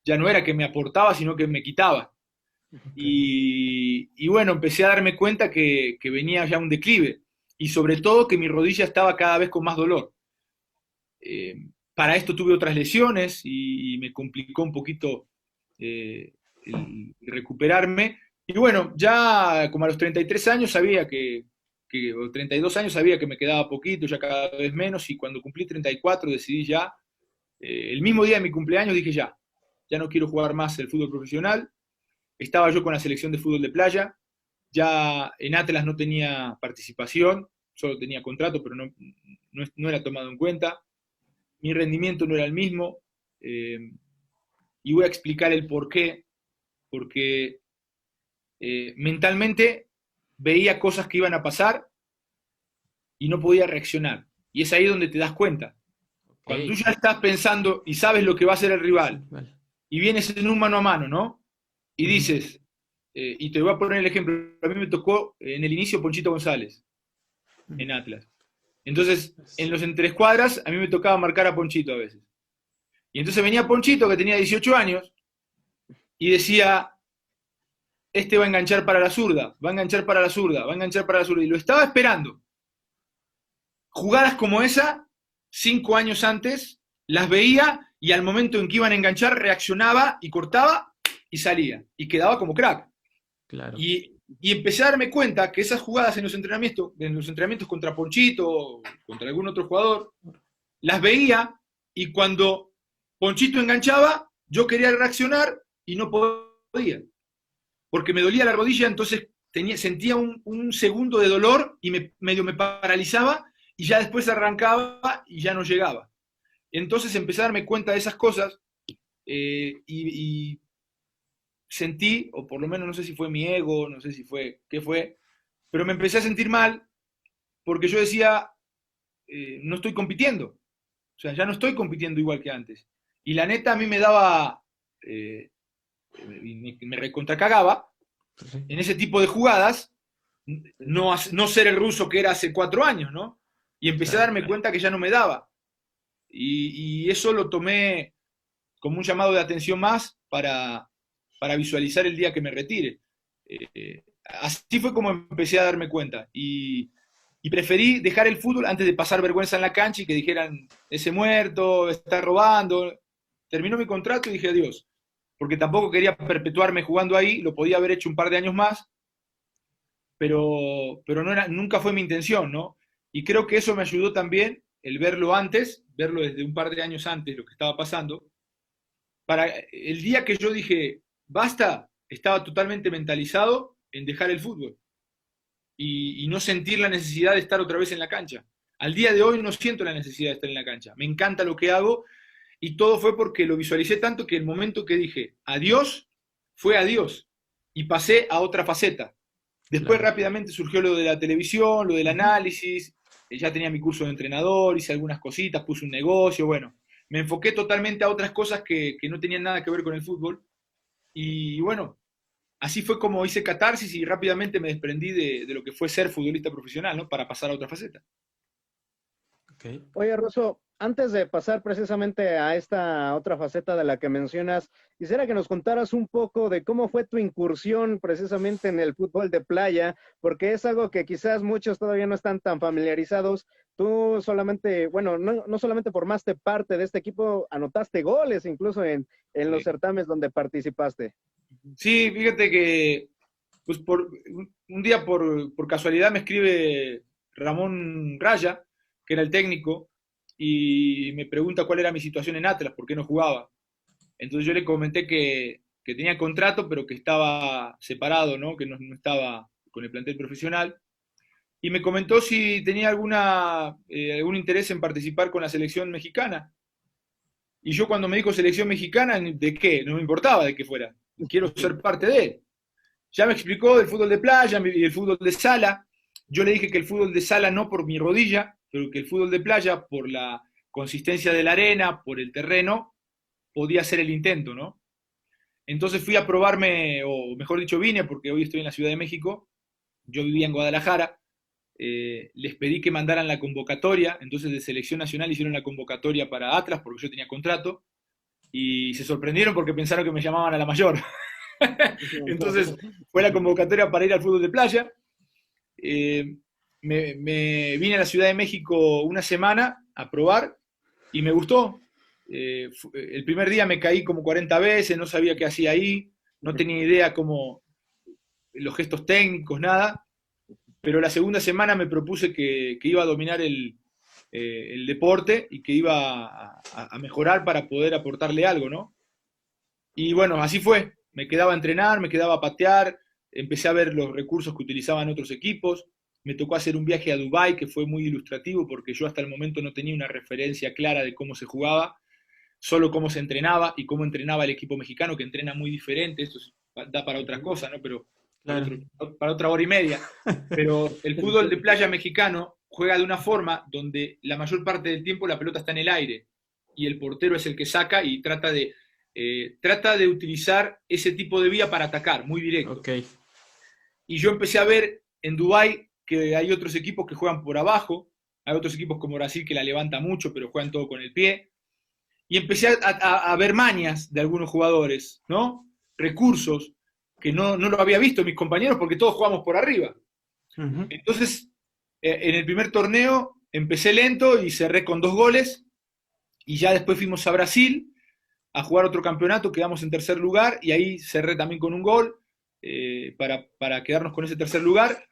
Ya no era que me aportaba, sino que me quitaba. Y bueno, empecé a darme cuenta que venía ya un declive y sobre todo que mi rodilla estaba cada vez con más dolor. Para esto tuve otras lesiones y me complicó un poquito el recuperarme. Y bueno, ya como a los 33 años sabía o 32 años sabía que me quedaba poquito, ya cada vez menos, y cuando cumplí 34 decidí ya, el mismo día de mi cumpleaños dije ya no quiero jugar más el fútbol profesional. Estaba yo con la selección de fútbol de playa, ya en Atlas no tenía participación, solo tenía contrato, pero no era tomado en cuenta. Mi rendimiento no era el mismo, y voy a explicar el por qué. Porque mentalmente veía cosas que iban a pasar y no podía reaccionar. Y es ahí donde te das cuenta. Cuando tú ya estás pensando y sabes lo que va a hacer el rival, y vienes en un mano a mano, ¿no? Y dices, y te voy a poner el ejemplo, a mí me tocó en el inicio Ponchito González, en Atlas. Entonces, en los entreescuadras, a mí me tocaba marcar a Ponchito a veces. Y entonces venía Ponchito, que tenía 18 años, y decía, este va a enganchar para la zurda, va a enganchar para la zurda, va a enganchar para la zurda. Y lo estaba esperando. Jugadas como esa, 5 años antes, las veía y al momento en que iban a enganchar, reaccionaba y cortaba y salía. Y quedaba como crack. Claro. Y empecé a darme cuenta que esas jugadas en los entrenamientos contra Ponchito, contra algún otro jugador, las veía y cuando Ponchito enganchaba, yo quería reaccionar y no podía. Porque me dolía la rodilla, entonces sentía un segundo de dolor y medio me paralizaba y ya después arrancaba y ya no llegaba. Entonces empecé a darme cuenta de esas cosas y sentí, o por lo menos no sé si fue mi ego, no sé si fue, qué fue, pero me empecé a sentir mal porque yo decía, no estoy compitiendo, o sea, ya no estoy compitiendo igual que antes. Y la neta a mí me daba, me recontracagaba en ese tipo de jugadas, no ser el ruso que era hace 4 años, ¿no? Y empecé a darme cuenta que ya no me daba. Y eso lo tomé como un llamado de atención más para visualizar el día que me retire. Así fue como empecé a darme cuenta. Y preferí dejar el fútbol antes de pasar vergüenza en la cancha y que dijeran, ese muerto, está robando. Terminó mi contrato y dije adiós. Porque tampoco quería perpetuarme jugando ahí, lo podía haber hecho un par de años más, pero nunca fue mi intención, ¿no? Y creo que eso me ayudó también, el verlo antes, verlo desde un par de años antes, lo que estaba pasando, para el día que yo dije, basta, estaba totalmente mentalizado en dejar el fútbol y no sentir la necesidad de estar otra vez en la cancha. Al día de hoy no siento la necesidad de estar en la cancha. Me encanta lo que hago y todo fue porque lo visualicé tanto que el momento que dije adiós, fue adiós y pasé a otra faceta. Después rápidamente surgió lo de la televisión, lo del análisis, ya tenía mi curso de entrenador, hice algunas cositas, puse un negocio, bueno, me enfoqué totalmente a otras cosas que no tenían nada que ver con el fútbol. Y bueno, así fue como hice catarsis y rápidamente me desprendí de lo que fue ser futbolista profesional, ¿no? Para pasar a otra faceta. Okay. Oye, Russo, antes de pasar precisamente a esta otra faceta de la que mencionas, quisiera que nos contaras un poco de cómo fue tu incursión precisamente en el fútbol de playa, porque es algo que quizás muchos todavía no están tan familiarizados. Tú solamente, bueno, no solamente formaste parte de este equipo, anotaste goles incluso en los certámenes donde participaste. Sí, fíjate que pues un día por casualidad me escribe Ramón Raya, que era el técnico, y me pregunta cuál era mi situación en Atlas, por qué no jugaba. Entonces yo le comenté que tenía contrato, pero que estaba separado, ¿no? Que no estaba con el plantel profesional. y me comentó si tenía algún interés en participar con la selección mexicana. Y yo cuando me dijo selección mexicana, ¿de qué? No me importaba de qué fuera. Quiero ser parte de él. Ya me explicó del fútbol de playa y el fútbol de sala. Yo le dije que el fútbol de sala no por mi rodilla, pero que el fútbol de playa, por la consistencia de la arena, por el terreno, podía hacer el intento, ¿no? Entonces fui a probarme, o mejor dicho vine, porque hoy estoy en la Ciudad de México, yo vivía en Guadalajara, les pedí que mandaran la convocatoria, entonces de selección nacional hicieron la convocatoria para Atlas, porque yo tenía contrato, y se sorprendieron porque pensaron que me llamaban a la mayor. Entonces fue la convocatoria para ir al fútbol de playa. Me vine a la Ciudad de México una semana a probar y me gustó. El primer día me caí como 40 veces, no sabía qué hacía ahí, no tenía idea cómo los gestos técnicos, nada. Pero la segunda semana me propuse que iba a dominar el deporte y que iba a mejorar para poder aportarle algo, ¿no? Y bueno, así fue. Me quedaba a entrenar, me quedaba a patear, empecé a ver los recursos que utilizaban otros equipos. Me tocó hacer un viaje a Dubái que fue muy ilustrativo porque yo hasta el momento no tenía una referencia clara de cómo se jugaba, solo cómo se entrenaba y cómo entrenaba el equipo mexicano, que entrena muy diferente. Esto da para otra cosa, ¿no? Pero Claro. para otra hora y media. Pero el fútbol de playa mexicano juega de una forma donde la mayor parte del tiempo la pelota está en el aire y el portero es el que saca y trata de utilizar ese tipo de vía para atacar, muy directo. Ok. Y yo empecé a ver en Dubái que hay otros equipos que juegan por abajo, hay otros equipos como Brasil que la levanta mucho, pero juegan todo con el pie. Y empecé a ver mañas de algunos jugadores, ¿no? Recursos que no lo había visto en mis compañeros porque todos jugamos por arriba. Ujú. Entonces, en el primer torneo empecé lento y cerré con 2 goles y ya después fuimos a Brasil a jugar otro campeonato, quedamos en tercer lugar y ahí cerré también con un gol para quedarnos con ese tercer lugar.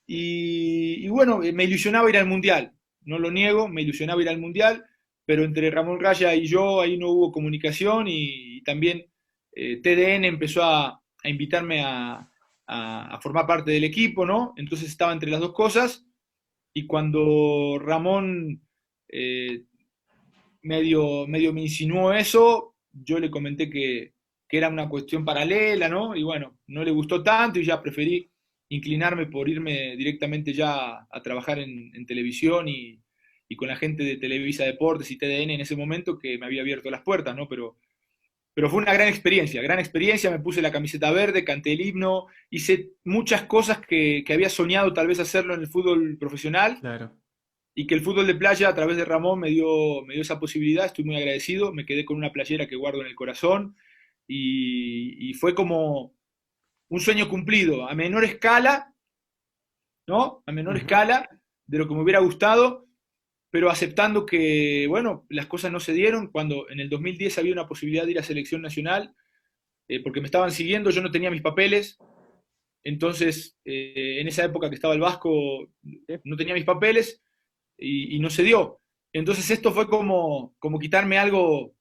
Y bueno, me ilusionaba ir al Mundial, no lo niego, me ilusionaba ir al Mundial, pero entre Ramón Raya y yo ahí no hubo comunicación y también TDN empezó a invitarme a formar parte del equipo, ¿no? Entonces estaba entre las dos cosas y cuando Ramón medio me insinuó eso, yo le comenté que era una cuestión paralela, ¿no? Y bueno, no le gustó tanto y ya preferí inclinarme por irme directamente ya a trabajar en televisión y con la gente de Televisa Deportes y TDN en ese momento que me había abierto las puertas, ¿no? Pero fue una gran experiencia, me puse la camiseta verde, canté el himno, hice muchas cosas que había soñado tal vez hacerlo en el fútbol profesional Claro. y que el fútbol de playa a través de Ramón me dio esa posibilidad, estoy muy agradecido, me quedé con una playera que guardo en el corazón y fue como un sueño cumplido, a menor escala, ¿no? A menor Ujú. escala de lo que me hubiera gustado, pero aceptando que, bueno, las cosas no se dieron. Cuando en el 2010 había una posibilidad de ir a selección nacional, porque me estaban siguiendo, yo no tenía mis papeles, entonces en esa época que estaba el Vasco, no tenía mis papeles y no se dio. Entonces esto fue como quitarme algo,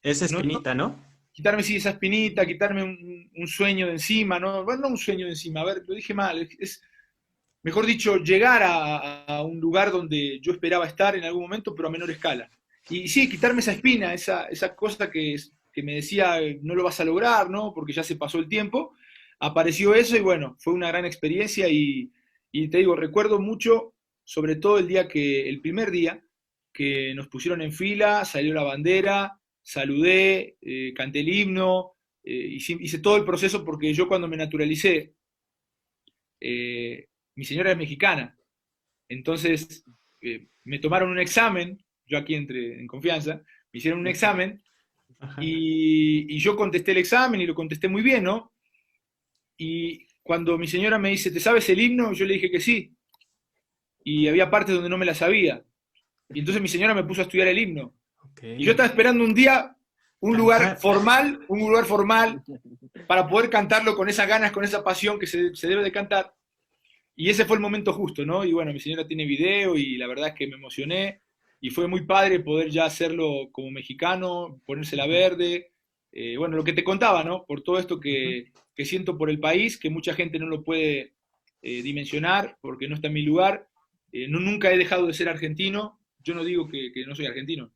Esa no, espinita, ¿no? quitarme sí esa espinita, quitarme un sueño de encima, ¿no? Bueno, no un sueño de encima, a ver, lo dije mal, mejor dicho, llegar a un lugar donde yo esperaba estar en algún momento, pero a menor escala. Y sí, quitarme esa espina, esa cosa que me decía, no lo vas a lograr, ¿no? Porque ya se pasó el tiempo. Apareció eso y bueno, fue una gran experiencia y te digo, recuerdo mucho, sobre todo el primer día, que nos pusieron en fila, salió la bandera, saludé, canté el himno, hice todo el proceso porque yo cuando me naturalicé, mi señora es mexicana, entonces me tomaron un examen, yo aquí entré en confianza, me hicieron un examen Ajá. y yo contesté el examen y lo contesté muy bien, ¿no? Y cuando mi señora me dice, ¿te sabes el himno? Yo le dije que sí, y había partes donde no me la sabía. Y entonces mi señora me puso a estudiar el himno. Ok. Y yo estaba esperando un día, Cantar. un lugar formal, para poder cantarlo con esas ganas, con esa pasión que se debe de cantar. Y ese fue el momento justo, ¿no? Y bueno, mi señora tiene video y la verdad es que me emocioné y fue muy padre poder ya hacerlo como mexicano, ponérsela verde. Bueno, lo que te contaba, ¿no? Por todo esto Ujú. que siento por el país, que mucha gente no lo puede dimensionar porque no está en mi lugar. Nunca he dejado de ser argentino. Yo no digo que no soy argentino.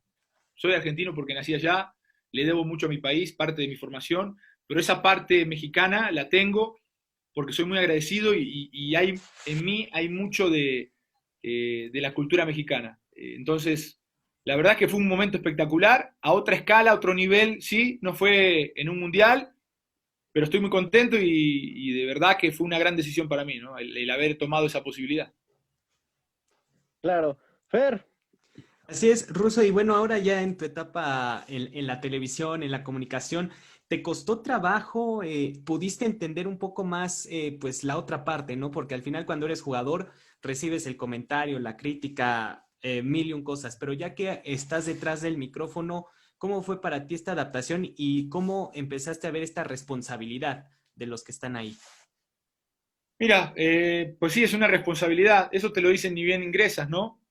Soy argentino porque nací allá, le debo mucho a mi país, parte de mi formación, pero esa parte mexicana la tengo porque soy muy agradecido y en mí hay mucho de la cultura mexicana. Entonces, la verdad que fue un momento espectacular, a otra escala, a otro nivel, sí, no fue en un mundial, pero estoy muy contento y de verdad que fue una gran decisión para mí, ¿no? El haber tomado esa posibilidad. Claro. Fer, Así es, Russo, y bueno, ahora ya en tu etapa en la televisión, en la comunicación, ¿te costó trabajo? ¿Pudiste entender un poco más, pues, la otra parte, ¿no? Porque al final cuando eres jugador recibes el comentario, la crítica, mil y un cosas, pero ya que estás detrás del micrófono, ¿cómo fue para ti esta adaptación y cómo empezaste a ver esta responsabilidad de los que están ahí? Mira, pues sí, es una responsabilidad, eso te lo dicen ni bien ingresas, ¿no?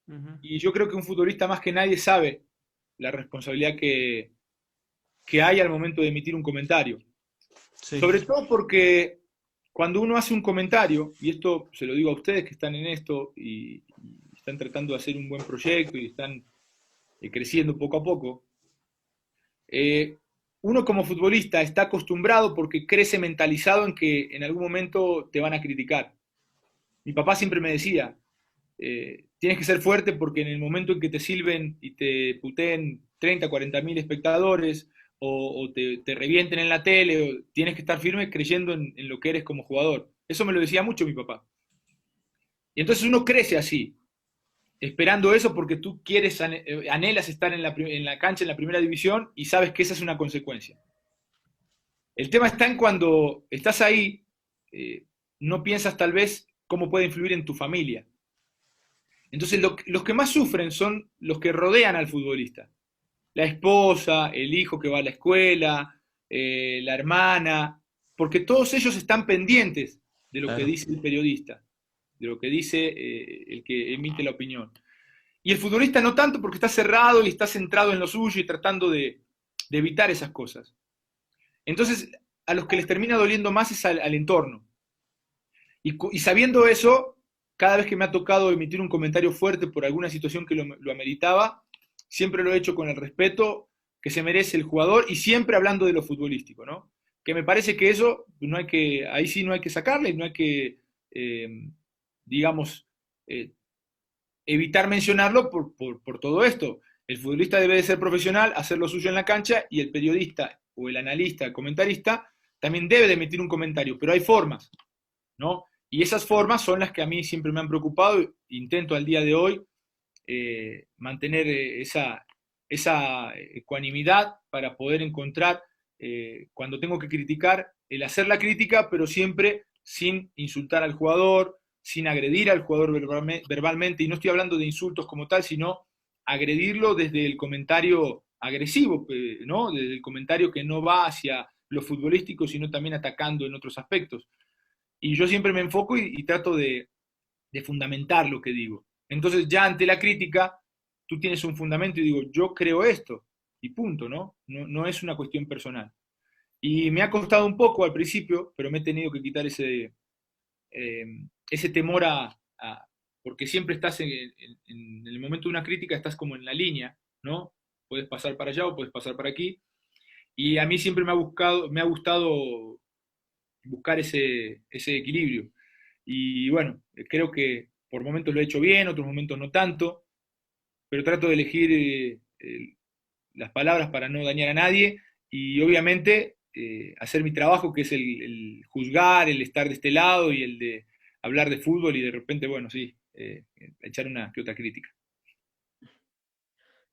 Ujú. Y yo creo que un futbolista más que nadie sabe la responsabilidad que hay al momento de emitir un comentario. Sí. Sobre todo porque cuando uno hace un comentario, y esto se lo digo a ustedes que están en esto y están tratando de hacer un buen proyecto y están creciendo poco a poco, eh, uno como futbolista está acostumbrado porque crece mentalizado en que en algún momento te van a criticar. Mi papá siempre me decía, tienes que ser fuerte porque en el momento en que te silben y te puteen 30, 40 mil espectadores o te revienten en la tele, tienes que estar firme creyendo en lo que eres como jugador. Eso me lo decía mucho mi papá. Y entonces uno crece así, esperando eso porque tú quieres, anhelas estar en la cancha en la primera división y sabes que esa es una consecuencia. El tema está en cuando estás ahí, eh, no piensas tal vez cómo puede influir en tu familia. Entonces los que más sufren son los que rodean al futbolista. La esposa, el hijo que va a la escuela, la hermana, porque todos ellos están pendientes de lo que Claro. dice el periodista, de lo que dice el que emite la opinión. Y el futbolista no tanto porque está cerrado y está centrado en lo suyo y tratando de evitar esas cosas. Entonces, a los que les termina doliendo más es al entorno. Y sabiendo eso, cada vez que me ha tocado emitir un comentario fuerte por alguna situación que lo ameritaba, siempre lo he hecho con el respeto que se merece el jugador y siempre hablando de lo futbolístico, ¿no? Que me parece que eso no hay que, ahí sí no hay que sacarle, no hay que, digamos, eh, evitar mencionarlo por todo esto. El futbolista debe de ser profesional, hacer lo suyo en la cancha y el periodista o el analista, el comentarista, también debe de emitir un comentario, pero hay formas, ¿no? Y esas formas son las que a mí siempre me han preocupado. Intento al día de hoy mantener esa ecuanimidad para poder encontrar, cuando tengo que criticar, el hacer la crítica, pero siempre sin insultar al jugador, sin agredir al jugador verbalmente, y no estoy hablando de insultos como tal, sino agredirlo desde el comentario agresivo, ¿no? Desde el comentario que no va hacia lo futbolístico, sino también atacando en otros aspectos. Y yo siempre me enfoco y trato de fundamentar lo que digo. Entonces ya ante la crítica, tú tienes un fundamento y digo, yo creo esto, y punto, ¿no? No es una cuestión personal. Y me ha costado un poco al principio, pero me he tenido que quitar ese temor porque siempre estás en el momento de una crítica, estás como en la línea, ¿no? Puedes pasar para allá o puedes pasar para aquí. Y a mí siempre me ha gustado buscar ese equilibrio. Y bueno, creo que por momentos lo he hecho bien, otros momentos no tanto, pero trato de elegir las palabras para no dañar a nadie y obviamente hacer mi trabajo, que es el juzgar, el estar de este lado y el de hablar de fútbol y de repente, bueno, sí, echar una que otra crítica.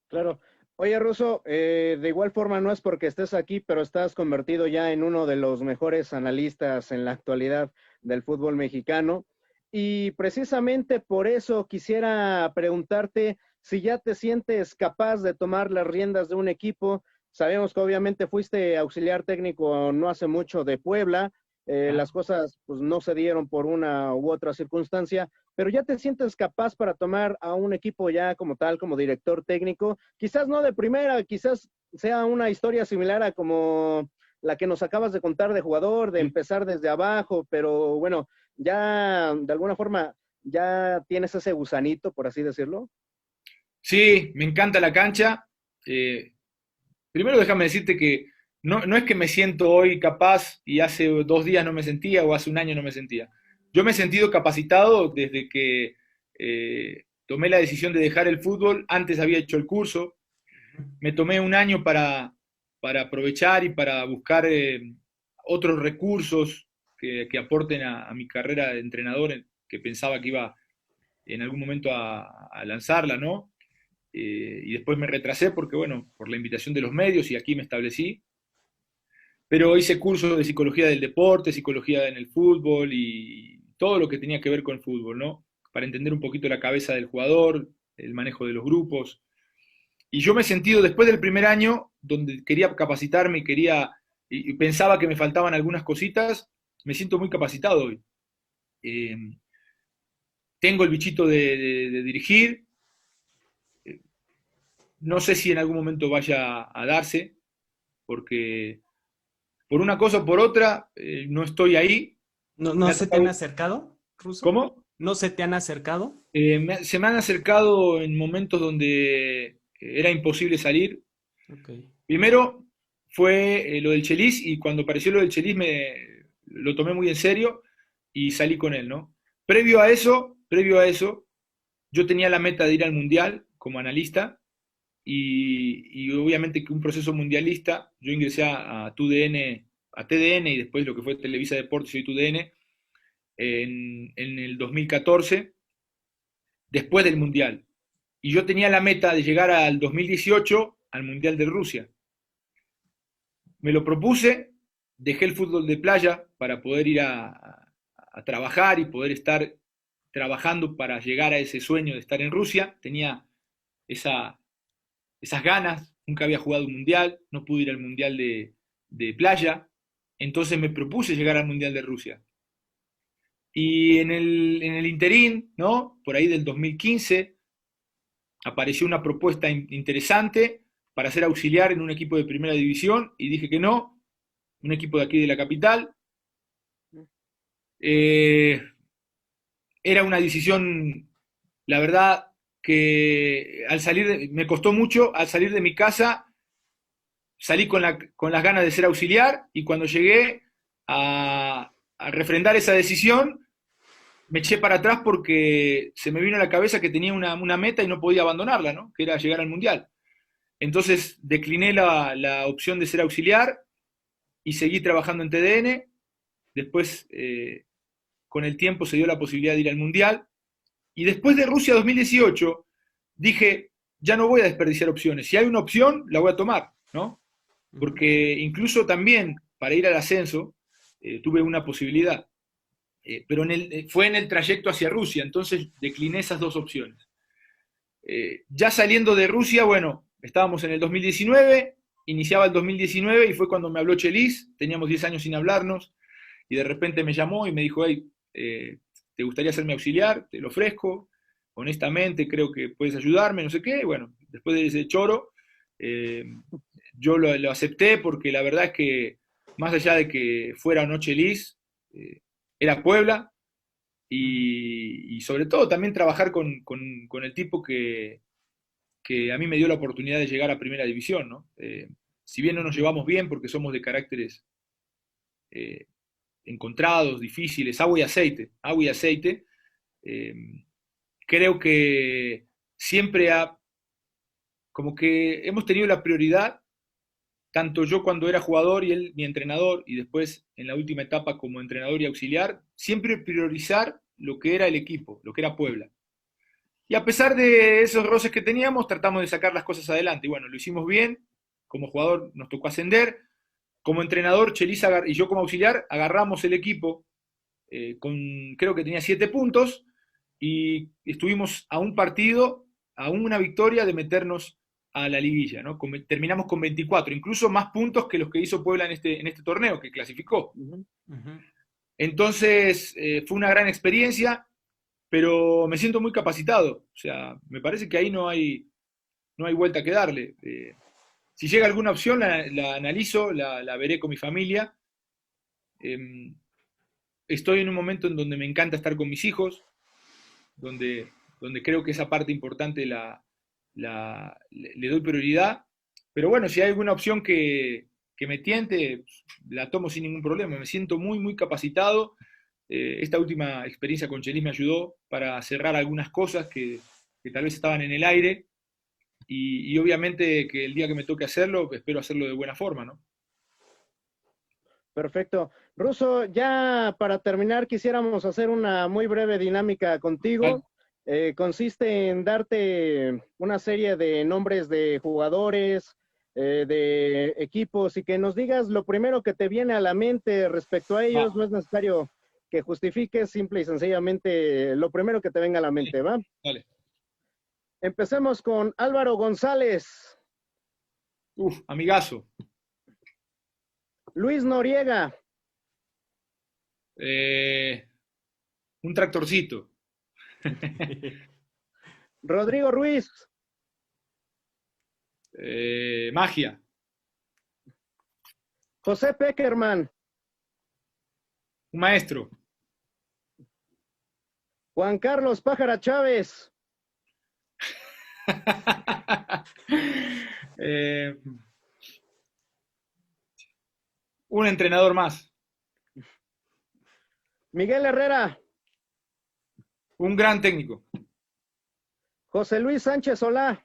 claro. Oye, Russo, de igual forma no es porque estés aquí, pero estás convertido ya en uno de los mejores analistas en la actualidad del fútbol mexicano. Y precisamente por eso quisiera preguntarte si ya te sientes capaz de tomar las riendas de un equipo. Sabemos que obviamente fuiste auxiliar técnico no hace mucho de Puebla. Ah, Las cosas pues no se dieron por una u otra circunstancia, pero ya te sientes capaz para tomar a un equipo ya como tal, como director técnico, quizás no de primera, quizás sea una historia similar a como la que nos acabas de contar de jugador, de sí, empezar desde abajo, pero bueno, ya de alguna forma ¿Ya tienes ese gusanito, por así decirlo? Sí, me encanta la cancha. Primero déjame decirte que no es que me siento hoy capaz y hace 2 días no me sentía o hace un año no me sentía. Yo me he sentido capacitado desde que tomé la decisión de dejar el fútbol. Antes había hecho el curso. Me tomé un año para aprovechar y para buscar otros recursos que aporten a mi carrera de entrenador, que pensaba que iba en algún momento a lanzarla, ¿no? Y después me retrasé porque, bueno, por la invitación de los medios y aquí me establecí. Pero hice cursos de psicología del deporte, psicología en el fútbol y todo lo que tenía que ver con el fútbol, ¿no? Para entender un poquito la cabeza del jugador, el manejo de los grupos. Y yo me he sentido después del primer año, donde quería capacitarme y pensaba que me faltaban algunas cositas, me siento muy capacitado hoy. Eh, Tengo el bichito de dirigir, no sé si en algún momento vaya a darse, porque por una cosa o por otra no estoy ahí. ¿No Me ha se te han tocado... acercado, Ruso? ¿Cómo? ¿No se te han acercado? Se me han acercado en momentos donde era imposible salir. Ok. Primero fue lo del Chelis y cuando apareció lo del Chelis lo tomé muy en serio y salí con él, ¿no? Previo a eso, yo tenía la meta de ir al Mundial como analista y obviamente que un proceso mundialista, yo ingresé a TUDN, a TDN y después lo que fue Televisa Deportes y TUDN en el 2014, después del Mundial. Y yo tenía la meta de llegar al 2018 al Mundial de Rusia. Me lo propuse, dejé el fútbol de playa para poder ir a trabajar y poder estar trabajando para llegar a ese sueño de estar en Rusia. Tenía esa, esas ganas, nunca había jugado un mundial, no pude ir al mundial de playa, entonces me propuse llegar al mundial de Rusia. Y en el interín, ¿no? Por ahí del 2015, apareció una propuesta interesante para ser auxiliar en un equipo de primera división y dije que no, un equipo de aquí de la capital. Eh, Era una decisión, la verdad, que me costó mucho, al salir de mi casa, salí con las ganas de ser auxiliar y cuando llegué a refrendar esa decisión, me eché para atrás porque se me vino a la cabeza que tenía una meta y no podía abandonarla, ¿no? Que era llegar al Mundial. Entonces decliné la opción de ser auxiliar y seguí trabajando en TDN. Después, con el tiempo, se dio la posibilidad de ir al Mundial. Y después de Rusia 2018, dije, ya no voy a desperdiciar opciones. Si hay una opción, la voy a tomar, ¿no? Porque incluso también para ir al ascenso tuve una posibilidad. Pero fue en el trayecto hacia Rusia, entonces decliné esas dos opciones. Ya saliendo de Rusia, bueno, estábamos en el 2019, iniciaba el 2019 y fue cuando me habló Chelis, teníamos 10 años sin hablarnos, y de repente me llamó y me dijo, hey, ¿te gustaría ser mi auxiliar? Te lo ofrezco, honestamente creo que puedes ayudarme, no sé qué, y bueno, después de ese choro, yo lo acepté porque la verdad es que, más allá de que fuera o no Chelis, era Puebla, y sobre todo también trabajar con el tipo que a mí me dio la oportunidad de llegar a Primera División, ¿no? Si bien no nos llevamos bien porque somos de caracteres eh, encontrados, difíciles, agua y aceite, eh, creo que siempre como que hemos tenido la prioridad, tanto yo cuando era jugador y él mi entrenador, y después en la última etapa como entrenador y auxiliar, siempre priorizar lo que era el equipo, lo que era Puebla. Y a pesar de esos roces que teníamos, tratamos de sacar las cosas adelante. Y bueno, lo hicimos bien. Como jugador nos tocó ascender. Como entrenador, Chelis y yo como auxiliar agarramos el equipo creo que tenía 7 puntos y estuvimos a un partido, a una victoria de meternos a la liguilla, ¿no? Terminamos con 24, incluso más puntos que los que hizo Puebla en este torneo, que clasificó. Uh -huh. Entonces, fue una gran experiencia, pero me siento muy capacitado. O sea, me parece que ahí no hay vuelta que darle. Si llega alguna opción, la analizo, la veré con mi familia. Estoy en un momento en donde me encanta estar con mis hijos. donde creo que esa parte importante le doy prioridad. Pero bueno, si hay alguna opción que me tiente, la tomo sin ningún problema. Me siento muy, muy capacitado. Esta última experiencia con Chelis me ayudó para cerrar algunas cosas que tal vez estaban en el aire. Y obviamente que el día que me toque hacerlo, espero hacerlo de buena forma, ¿no? Perfecto. Russo, ya para terminar, quisiéramos hacer una muy breve dinámica contigo. Consiste en darte una serie de nombres de jugadores, de equipos, y que nos digas lo primero que te viene a la mente respecto a ellos. No es necesario que justifiques, simple y sencillamente lo primero que te venga a la mente, ¿va? Dale. Empecemos con Álvaro González. Amigazo. Luis Noriega. Un tractorcito. Rodrigo Ruiz. Magia. José Peckerman. Un maestro. Juan Carlos Pájara Chávez. Un entrenador más. Miguel Herrera. Un gran técnico. José Luis Sánchez Solá.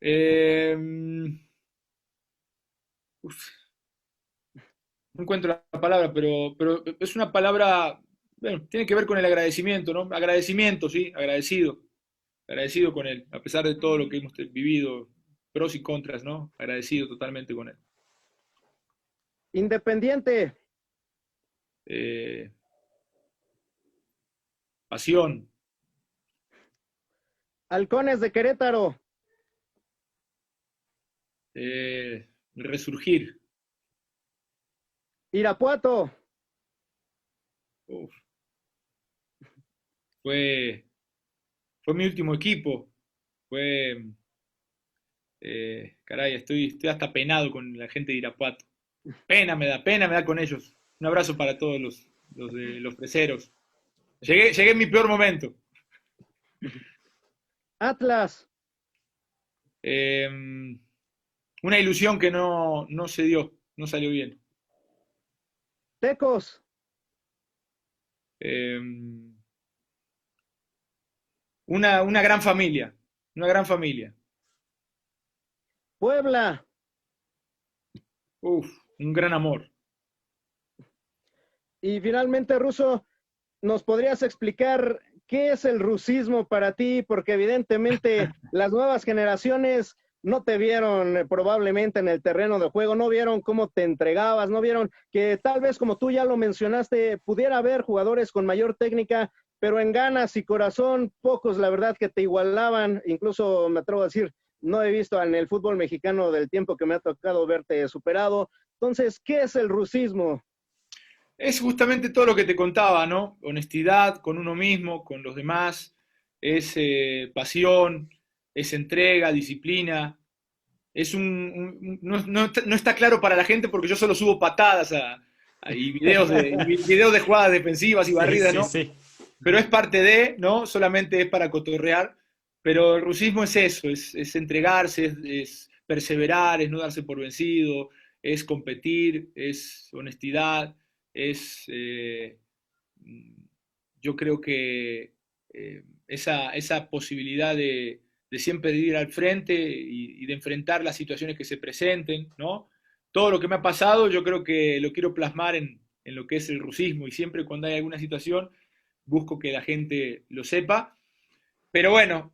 No encuentro la palabra, pero es una palabra, bueno, tiene que ver con el agradecimiento, ¿no? Agradecimiento, sí, agradecido. Agradecido con él, a pesar de todo lo que hemos vivido, pros y contras, ¿no? Agradecido totalmente con él. Independiente. Pasión. Halcones de Querétaro. Resurgir. Irapuato. Uf. Fue mi último equipo. Caray, estoy hasta penado con la gente de Irapuato. Pena me da con ellos. Un abrazo para todos los freseros. Llegué en mi peor momento. Atlas. Una ilusión que no se dio, no salió bien. Tecos. Una gran familia, una gran familia. Puebla. Un gran amor. Y finalmente, Russo, ¿nos podrías explicar qué es el rusismo para ti? Porque evidentemente las nuevas generaciones no te vieron probablemente en el terreno de juego, no vieron cómo te entregabas, no vieron que tal vez, como tú ya lo mencionaste, pudiera haber jugadores con mayor técnica, pero en ganas y corazón, pocos, la verdad, que te igualaban. Incluso me atrevo a decir, no he visto en el fútbol mexicano del tiempo que me ha tocado verte superado. Entonces, ¿qué es el rusismo? Es justamente todo lo que te contaba, ¿no? Honestidad con uno mismo, con los demás, es pasión, es entrega, disciplina. No está claro para la gente porque yo solo subo patadas y videos de jugadas defensivas y barridas, ¿no? Sí. Pero es parte de, ¿no? Solamente es para cotorrear. Pero el rusismo es eso, es entregarse, es perseverar, es no darse por vencido, es competir, es honestidad, yo creo que esa posibilidad de siempre ir al frente y de enfrentar las situaciones que se presenten, ¿no? Todo lo que me ha pasado yo creo que lo quiero plasmar en lo que es el rusismo, y siempre cuando hay alguna situación busco que la gente lo sepa. Pero bueno,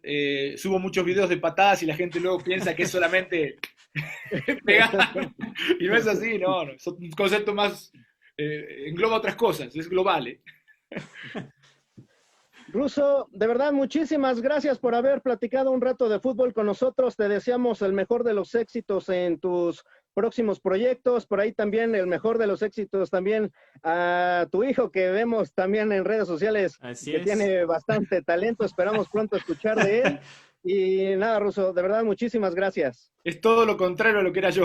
subo muchos videos de patadas y la gente luego piensa que es solamente pegar, y no es así, no, es un concepto más, engloba otras cosas, es global. Russo, de verdad, muchísimas gracias por haber platicado un rato de fútbol con nosotros. Te deseamos el mejor de los éxitos en tus próximos proyectos. Por ahí también el mejor de los éxitos también a tu hijo, que vemos también en redes sociales. Así que es. Tiene bastante talento. Esperamos pronto escuchar de él. Y nada, Russo, de verdad, muchísimas gracias. Es todo lo contrario a lo que era yo.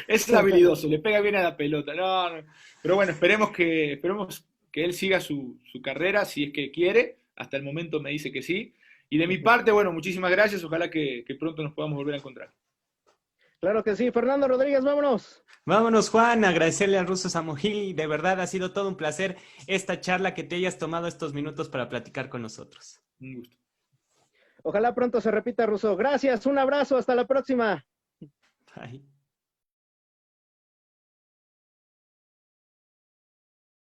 Es habilidoso, le pega bien a la pelota. No. Pero bueno, esperemos que él siga su carrera, si es que quiere, hasta el momento me dice que sí. Y de mi parte, bueno, muchísimas gracias. Ojalá que pronto nos podamos volver a encontrar. Claro que sí. Fernando Rodríguez, vámonos. Vámonos, Juan, agradecerle al ruso Samohili. De verdad ha sido todo un placer esta charla, que te hayas tomado estos minutos para platicar con nosotros. Un gusto. Ojalá pronto se repita, Russo. Gracias, un abrazo, hasta la próxima. Bye.